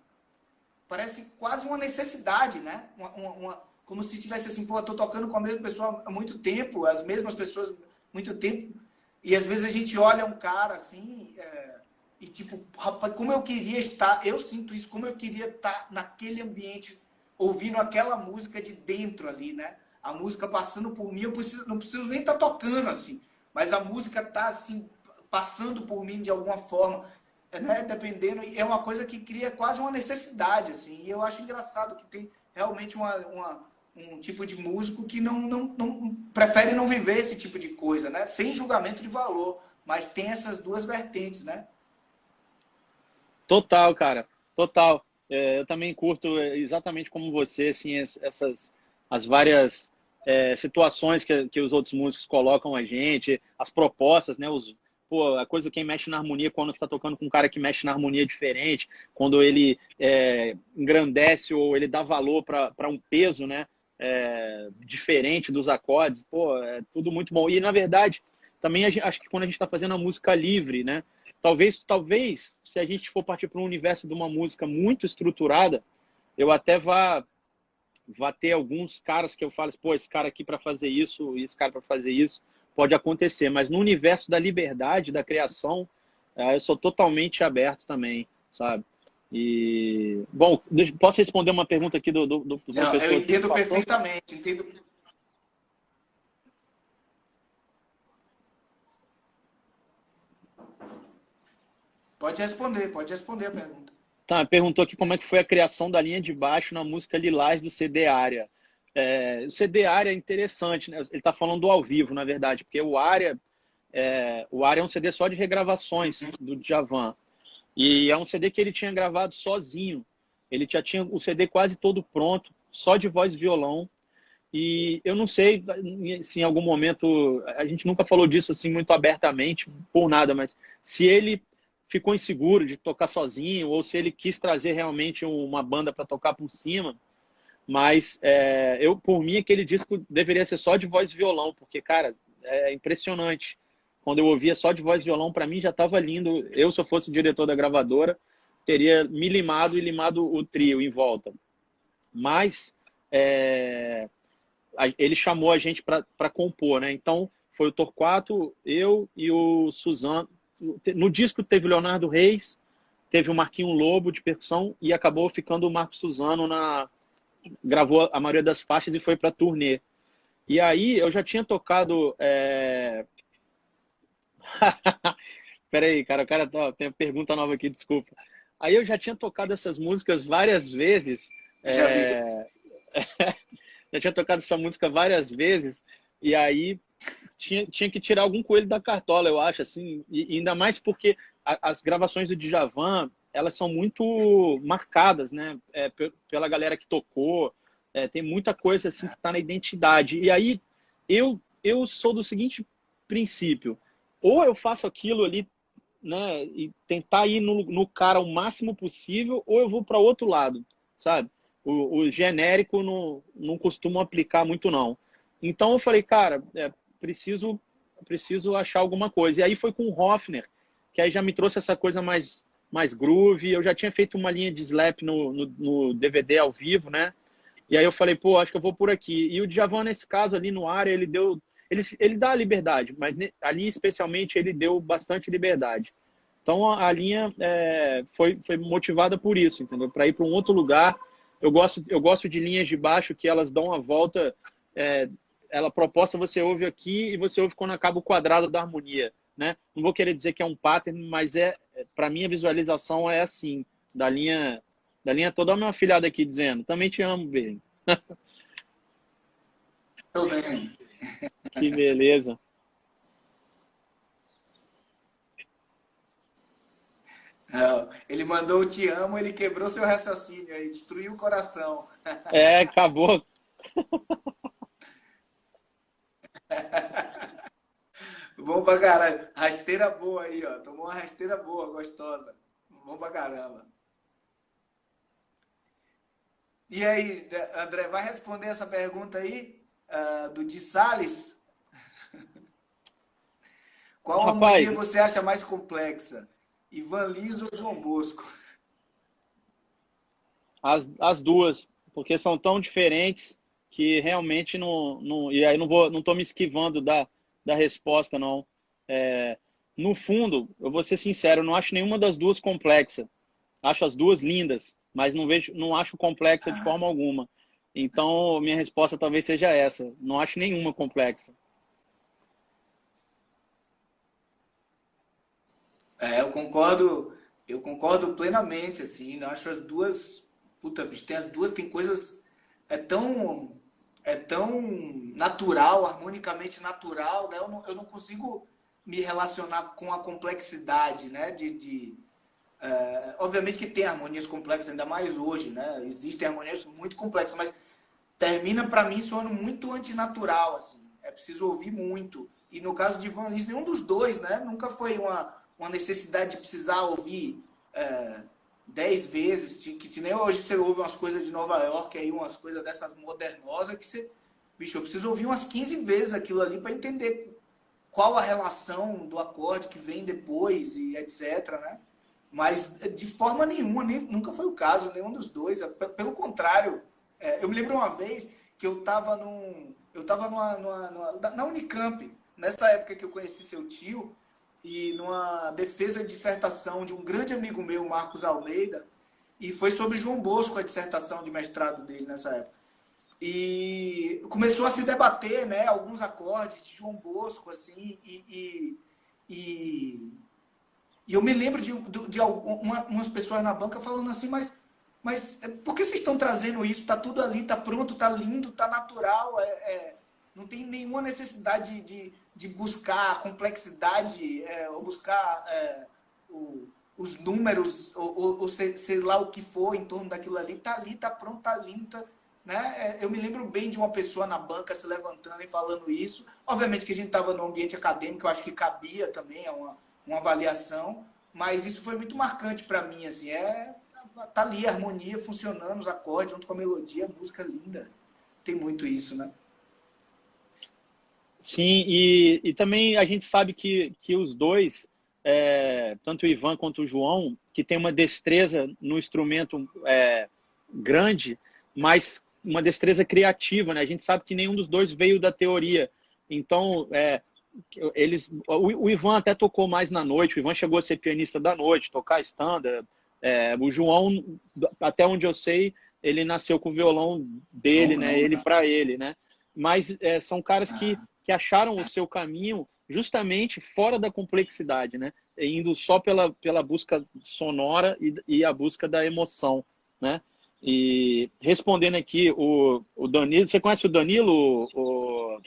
necessidade, né? Como se tivesse assim, pô, eu tô tocando com a mesma pessoa há muito tempo, as mesmas pessoas há muito tempo, e às vezes a gente olha um cara assim, e tipo, rapaz, como eu queria estar, eu sinto isso, como eu queria estar naquele ambiente, ouvindo aquela música de dentro ali, né? A música passando por mim, não preciso nem estar tocando assim, mas a música tá assim, passando por mim de alguma forma, né? Dependendo, é uma coisa que cria quase uma necessidade, assim, e eu acho engraçado que tem realmente um tipo de músico que não prefere não viver esse tipo de coisa, né? Sem julgamento de valor, mas tem essas duas vertentes, né? Total, cara. Total. Eu também curto exatamente como você, assim, essas as várias situações que os outros músicos colocam a gente, as propostas, né? Pô, a coisa quem mexe na harmonia quando você está tocando com um cara que mexe na harmonia diferente, quando ele engrandece ou ele dá valor para um peso, né? Diferente dos acordes, pô, é tudo muito bom. E na verdade, também acho que quando a gente está fazendo a música livre, né? Talvez, se a gente for partir para um universo de uma música muito estruturada, eu até vá ter alguns caras que eu falo, pô, esse cara aqui para fazer isso, e esse cara para fazer isso, pode acontecer. Mas no universo da liberdade, da criação, eu sou totalmente aberto também, sabe? E, bom, posso responder uma pergunta aqui do Não, eu professor aqui que entendo passou? perfeitamente, entendo. Pode responder a pergunta. Tá, perguntou aqui como é que foi a criação da linha de baixo na música Lilás do CD Área. O CD Área é interessante, né? Ele está falando do ao vivo, na verdade, porque o Área é um CD só de regravações do Djavan. E é um CD que ele tinha gravado sozinho. Ele já tinha o CD quase todo pronto, só de voz e violão. E eu não sei se em algum momento, a gente nunca falou disso assim muito abertamente, por nada, mas se ele ficou inseguro de tocar sozinho ou se ele quis trazer realmente uma banda para tocar por cima. Mas por mim, aquele disco deveria ser só de voz e violão, porque, cara, é impressionante. Quando eu ouvia só de voz e violão, para mim já estava lindo. Eu, se eu fosse o diretor da gravadora, teria me limado e limado o trio em volta. Mas ele chamou a gente para compor, né? Então, foi o Torquato, eu e o Suzano. No disco teve o Leonardo Reis, teve o Marquinho Lobo de percussão e acabou ficando o Marco Suzano gravou a maioria das faixas e foi para turnê. E aí eu já tinha tocado. Peraí, cara, tem uma pergunta nova aqui, desculpa. Aí eu já tinha tocado essas músicas várias vezes. Já vi. Já tinha tocado essa música várias vezes. E aí tinha que tirar algum coelho da cartola, eu acho, assim. E ainda mais porque as gravações do Djavan, elas são muito marcadas, né? Pela galera que tocou. Tem muita coisa assim que está na identidade. E aí eu sou do seguinte princípio: ou eu faço aquilo ali, né, e tentar ir no cara o máximo possível, ou eu vou para outro lado, sabe? O genérico não costumo aplicar muito, não. Então eu falei, cara, preciso achar alguma coisa. E aí foi com o Hofner, que aí já me trouxe essa coisa mais groove. Eu já tinha feito uma linha de slap no DVD ao vivo, né? E aí eu falei, pô, acho que eu vou por aqui. E o Djavan, nesse caso, ali no Área, ele dá liberdade, mas ali especialmente ele deu bastante liberdade. Então a linha foi motivada por isso, entendeu? Para ir para um outro lugar. Eu gosto de linhas de baixo que elas dão a volta. Ela proposta você ouve aqui e você ouve quando acaba o quadrado da harmonia, né? Não vou querer dizer que é um pattern, mas para mim a visualização é assim, da linha toda. Olha minha afilhada aqui dizendo, também te amo, bem. Tô vendo. Que beleza. Ele mandou o te amo, ele quebrou seu raciocínio aí, destruiu o coração. Acabou. Bom pra caralho. Rasteira boa aí, ó. Tomou uma rasteira boa, gostosa. Bom pra caramba. E aí, André, vai responder essa pergunta aí, do Di Salles? Qual harmonia Rapaz, você acha mais complexa? Ivan Lins ou João Bosco? as duas, porque são tão diferentes que realmente não e aí não tô me esquivando da resposta, não. No fundo, eu vou ser sincero, eu não acho nenhuma das duas complexa. Acho as duas lindas, mas não acho complexa de forma alguma. Então, minha resposta talvez seja essa. Não acho nenhuma complexa. Eu concordo plenamente, assim, eu acho as duas, puta, bicho, tem as duas, tem coisas, é tão natural, harmonicamente natural, né? Eu não consigo me relacionar com a complexidade, né? Obviamente que tem harmonias complexas, ainda mais hoje, né? Existem harmonias muito complexas, mas termina para mim soando muito antinatural, assim. É preciso ouvir muito. E no caso de Ivan Lins, nenhum dos dois, né? Nunca foi uma necessidade de precisar ouvir 10 vezes, que nem hoje você ouve umas coisas de Nova York, aí umas coisas dessas modernosas, que você, bicho, eu preciso ouvir umas 15 vezes aquilo ali para entender qual a relação do acorde que vem depois e etc, né? Mas de forma nenhuma, nunca foi o caso, nenhum dos dois. Pelo contrário, eu me lembro uma vez que eu estava na Unicamp, nessa época que eu conheci seu tio, e numa defesa de dissertação de um grande amigo meu, Marcos Almeida, e foi sobre João Bosco a dissertação de mestrado dele nessa época. E começou a se debater, né, alguns acordes de João Bosco, assim, e eu me lembro de algumas pessoas na banca falando assim, mas por que vocês estão trazendo isso? Está tudo ali, está pronto, está lindo, está natural, não tem nenhuma necessidade de buscar complexidade, ou buscar os números, ou sei lá o que for em torno daquilo ali. Está ali, está pronto, está lindo, né? Eu me lembro bem de uma pessoa na banca se levantando e falando isso. Obviamente que a gente estava num ambiente acadêmico, eu acho que cabia também uma avaliação, mas isso foi muito marcante para mim, assim, tá ali a harmonia funcionando, os acordes junto com a melodia, a música linda. Tem muito isso, né? Sim, e também a gente sabe que os dois, tanto o Ivan quanto o João, que tem uma destreza no instrumento grande, mas uma destreza criativa, né? A gente sabe que nenhum dos dois veio da teoria. Então, o Ivan até tocou mais na noite, o Ivan chegou a ser pianista da noite, tocar standard. O João, até onde eu sei, ele nasceu com o violão dele, né? Ele para ele, né? Mas são caras que acharam o seu caminho justamente fora da complexidade, né? Indo só pela busca sonora e a busca da emoção, né? E respondendo aqui, o Danilo, você conhece o Danilo, o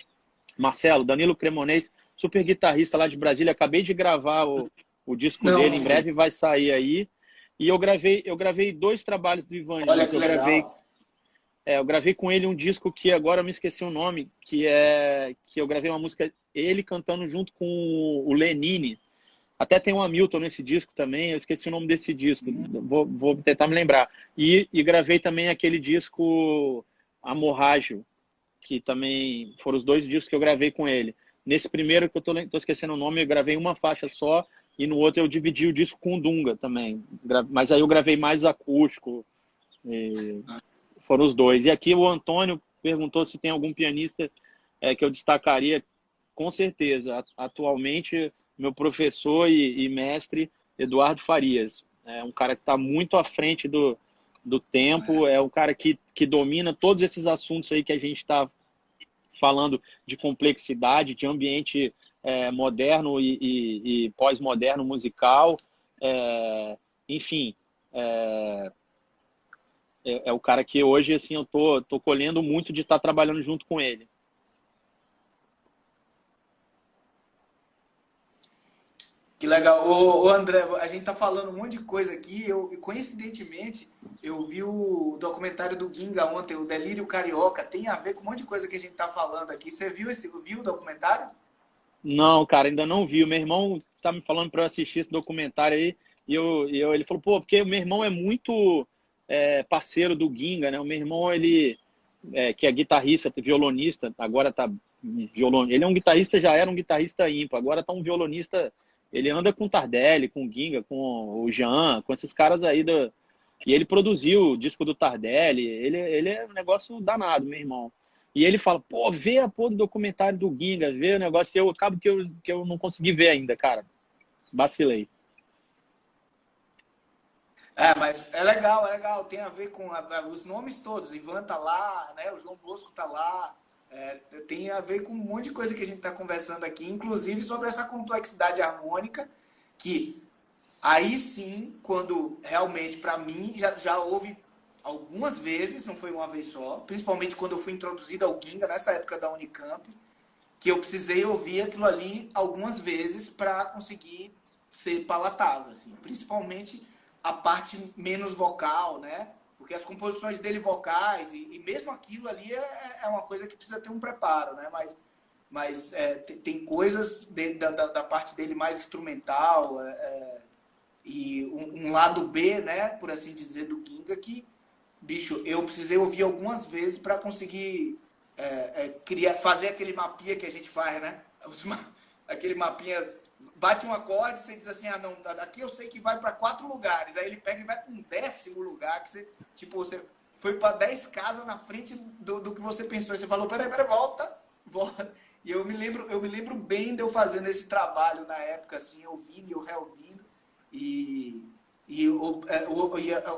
Marcelo, Danilo Cremonês, super guitarrista lá de Brasília, acabei de gravar o disco dele, em breve vai sair aí. E eu gravei 2 trabalhos do Ivan Lins. Eu gravei com ele um disco que agora eu me esqueci o nome, que eu gravei uma música, ele cantando junto com o Lenine. Até tem um Hamilton nesse disco também, eu esqueci o nome desse disco, vou tentar me lembrar. E gravei também aquele disco Amorrágio, que também foram os 2 discos que eu gravei com ele. Nesse primeiro, que eu tô esquecendo o nome, eu gravei uma faixa só, e no outro eu dividi o disco com o Dunga também. Mas aí eu gravei mais acústico, foram os 2. E aqui o Antônio perguntou se tem algum pianista que eu destacaria. Com certeza, atualmente, meu professor e mestre, Eduardo Farias. É um cara que está muito à frente do tempo, é um cara que domina todos esses assuntos aí que a gente está falando de complexidade, de ambiente moderno e pós-moderno musical. Enfim, é o cara que hoje assim, eu tô colhendo muito de estar trabalhando junto com ele. Que legal. Ô André, a gente tá falando um monte de coisa aqui. Coincidentemente, eu vi o documentário do Ginga ontem, o Delírio Carioca. Tem a ver com um monte de coisa que a gente tá falando aqui. Você viu o documentário? Não, cara, ainda não vi. O meu irmão tá me falando para eu assistir esse documentário aí. Ele falou, pô, porque o meu irmão é muito parceiro do Ginga, né? O meu irmão, ele, que é guitarrista, violonista, agora tá violão. Ele é um guitarrista, já era um guitarrista ímpar, agora tá um violonista. Ele anda com o Tardelli, com o Ginga, com o Jean, com esses caras aí E ele produziu o disco do Tardelli. Ele é um negócio danado, meu irmão. E ele fala, pô, vê a porra do documentário do Ginga, vê o negócio. E eu acabo que eu não consegui ver ainda, cara. Vacilei. Mas é legal. Tem a ver com os nomes todos. Ivan tá lá, né? O João Bosco tá lá. Tem a ver com um monte de coisa que a gente está conversando aqui, inclusive sobre essa complexidade harmônica, que aí sim, quando realmente, para mim, já houve algumas vezes, não foi uma vez só, principalmente quando eu fui introduzido ao Ginga, nessa época da Unicamp, que eu precisei ouvir aquilo ali algumas vezes para conseguir ser palatável, assim. Principalmente a parte menos vocal, né? Porque as composições dele vocais, e mesmo aquilo ali é uma coisa que precisa ter um preparo, né? Mas tem coisas da parte dele mais instrumental, e um lado B, né? Por assim dizer, do Ginga, que, bicho, eu precisei ouvir algumas vezes para conseguir fazer aquele mapinha que a gente faz, né? Aquele mapinha, bate um acorde, você diz assim, ah, não, daqui eu sei que vai para 4 lugares. Aí ele pega e vai para um 10º lugar, que você, tipo, você foi para 10 casas na frente do que você pensou. Você falou, peraí, volta. E eu me lembro bem de eu fazendo esse trabalho na época, assim, ouvindo e eu reouvindo.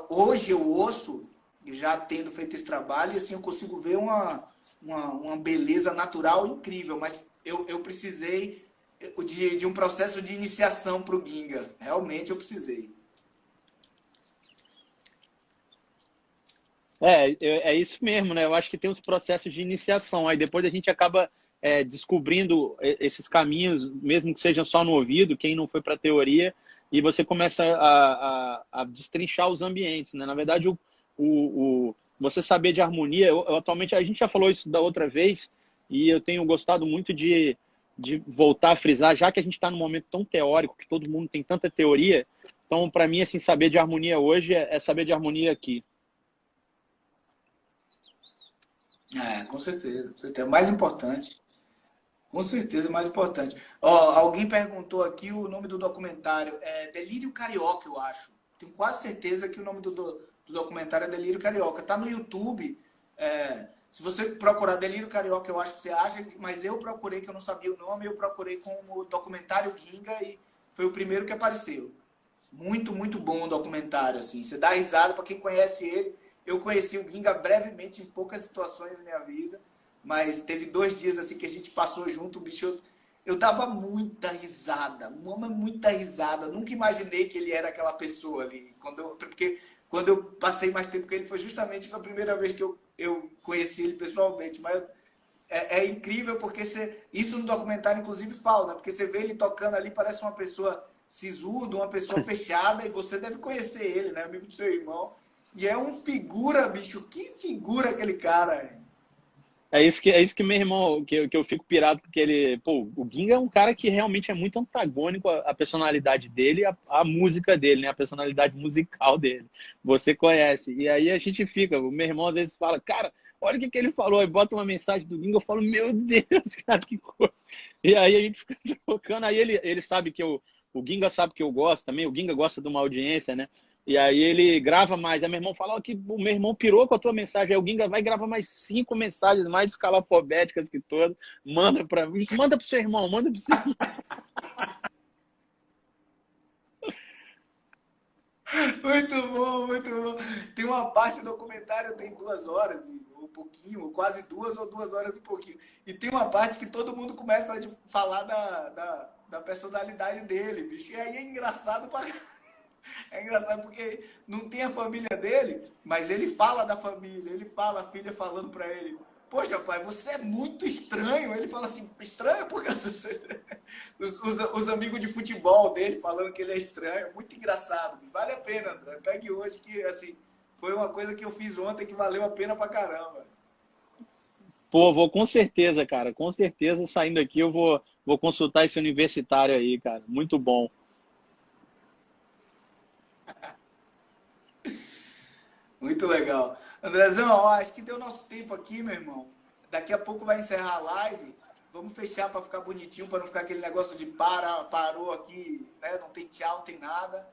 Hoje eu ouço, já tendo feito esse trabalho, e assim eu consigo ver uma beleza natural incrível, mas eu precisei de um processo de iniciação para o Ginga. Realmente eu precisei. É isso mesmo, né? Eu acho que tem os processos de iniciação. Aí depois a gente acaba descobrindo esses caminhos, mesmo que sejam só no ouvido, quem não foi para a teoria, e você começa a destrinchar os ambientes, né? Na verdade, você saber de harmonia, atualmente, a gente já falou isso da outra vez, e eu tenho gostado muito de voltar a frisar, já que a gente está num momento tão teórico, que todo mundo tem tanta teoria, então, para mim, assim, saber de harmonia hoje é saber de harmonia aqui. Com certeza. É o mais importante. Com certeza, o mais importante. Ó, alguém perguntou aqui o nome do documentário. É Delírio Carioca, eu acho. Tenho quase certeza que o nome do documentário é Delírio Carioca. Tá no YouTube. Se você procurar Delírio Carioca, eu acho que você acha. Mas eu procurei, que eu não sabia o nome, eu procurei como documentário Ginga e foi o primeiro que apareceu. Muito, muito bom o documentário, assim. Você dá risada para quem conhece ele. Eu conheci o Ginga brevemente em poucas situações da minha vida. Mas teve 2 dias assim que a gente passou junto, o bicho, eu dava muita risada, muita risada. Nunca imaginei que ele era aquela pessoa ali. Porque quando eu passei mais tempo com ele, foi justamente a primeira vez que eu conheci ele pessoalmente. Mas é incrível porque isso no documentário, inclusive, fala, né? Porque você vê ele tocando ali, parece uma pessoa sisuda, uma pessoa fechada, e você deve conhecer ele, né? Amigo do seu irmão. E é um figura, bicho. Que figura aquele cara, É isso que meu irmão, que eu fico pirado, porque o Ginga é um cara que realmente é muito antagônico à personalidade dele, à música dele, né? A personalidade musical dele. Você conhece. E aí a gente fica, o meu irmão às vezes fala, cara, olha o que ele falou, aí bota uma mensagem do Ginga, eu falo, meu Deus, cara, que coisa. E aí a gente fica trocando, aí ele sabe que o Ginga sabe que eu gosto também, o Ginga gosta de uma audiência, né? E aí ele grava mais. Aí meu irmão fala que o meu irmão pirou com a tua mensagem. Aí o Ginga vai gravar mais 5 mensagens, mais escalafobéticas que todas. Manda para mim. Manda pro seu irmão, manda pro seu irmão. Muito bom, muito bom. Tem uma parte do documentário, tem 2 horas e um pouquinho, ou quase 2 ou 2 horas e pouquinho. E tem uma parte que todo mundo começa a falar da personalidade dele, bicho. E aí é engraçado pra... É engraçado porque não tem a família dele, mas ele fala da família, ele fala, a filha falando pra ele, poxa, pai, você é muito estranho. Ele fala assim, estranho porque os amigos de futebol dele falando que ele é estranho. Muito engraçado. Vale a pena, André. Pegue hoje que, assim, foi uma coisa que eu fiz ontem que valeu a pena pra caramba. Pô, vou com certeza, cara. Com certeza, saindo aqui, eu vou consultar esse universitário aí, cara. Muito bom. Muito legal. Andrezão, ó, acho que deu nosso tempo aqui, meu irmão. Daqui a pouco vai encerrar a live. Vamos fechar para ficar bonitinho, para não ficar aquele negócio de parou aqui, né? Não tem tchau, não tem nada.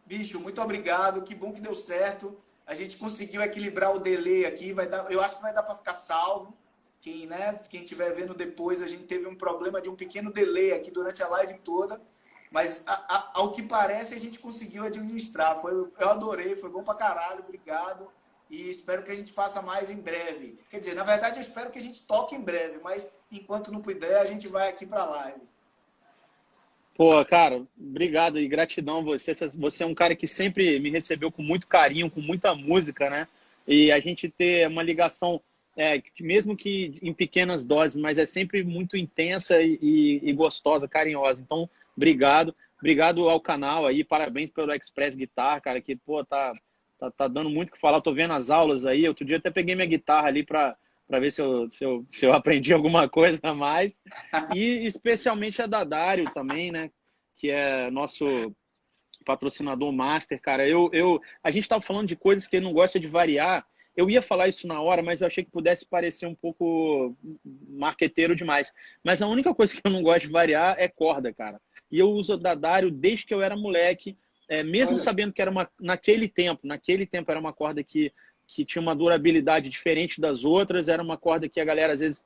Bicho, muito obrigado. Que bom que deu certo. A gente conseguiu equilibrar o delay aqui. Eu acho que vai dar para ficar salvo. Quem estiver vendo depois, a gente teve um problema de um pequeno delay aqui durante a live toda. Mas, ao que parece, a gente conseguiu administrar. Eu adorei, foi bom pra caralho, obrigado. E espero que a gente faça mais em breve. Quer dizer, na verdade, eu espero que a gente toque em breve, mas enquanto não puder, a gente vai aqui pra live. Pô, cara, obrigado e gratidão a você. Você é um cara que sempre me recebeu com muito carinho, com muita música, né? E a gente ter uma ligação, mesmo que em pequenas doses, mas é sempre muito intensa e gostosa, carinhosa. Então, obrigado. Obrigado ao canal aí, parabéns pelo Express Guitar, cara, que, pô, tá dando muito o que falar. Eu tô vendo as aulas aí. Outro dia até peguei minha guitarra ali para ver se eu aprendi alguma coisa a mais. E especialmente a da Dário também, né? Que é nosso patrocinador master, cara. A gente tava falando de coisas que ele não gosta de variar. Eu ia falar isso na hora, mas eu achei que pudesse parecer um pouco marqueteiro demais. Mas a única coisa que eu não gosto de variar é corda, cara. E eu uso da Dário desde que eu era moleque, mesmo Olha, sabendo que era naquele tempo era uma corda que tinha uma durabilidade diferente das outras, era uma corda que a galera, às vezes,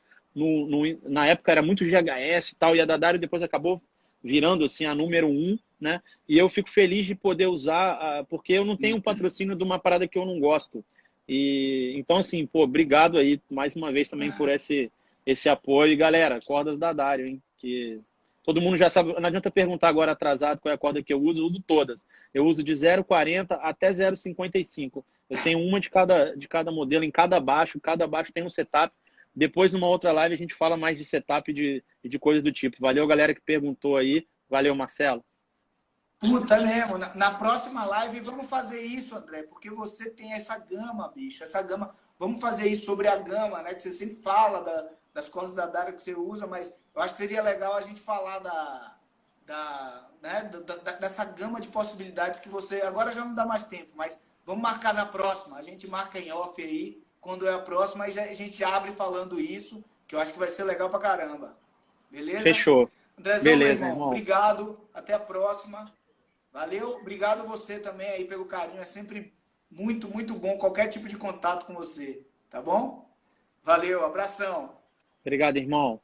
na época era muito GHS e tal, e a da Dário depois acabou virando assim a número 1, né? E eu fico feliz de poder usar, porque eu não tenho um patrocínio de uma parada que eu não gosto. E então, assim, pô, obrigado aí mais uma vez também por esse apoio. E, galera, cordas da Dário, hein? Que todo mundo já sabe, não adianta perguntar agora atrasado qual é a corda que eu uso todas. Eu uso de 0,40 até 0,55. Eu tenho uma de cada modelo, em cada baixo tem um setup. Depois, numa outra live, a gente fala mais de setup e de coisas do tipo. Valeu, galera que perguntou aí. Valeu, Marcelo. puta mesmo. Na próxima live vamos fazer isso, André, porque você tem essa gama, bicho. Essa gama. Vamos fazer isso sobre a gama, né? Que você sempre fala das cordas da Dário que você usa, mas eu acho que seria legal a gente falar dessa gama de possibilidades que você. Agora já não dá mais tempo, mas vamos marcar na próxima. A gente marca em off aí, quando é a próxima, e a gente abre falando isso, que eu acho que vai ser legal pra caramba. Beleza? Fechou. Andrezão, meu Beleza, irmão, irmão. obrigado. Até a próxima. Valeu, obrigado você também aí pelo carinho. É sempre muito, muito bom qualquer tipo de contato com você, tá bom? Valeu, abração. Obrigado, irmão.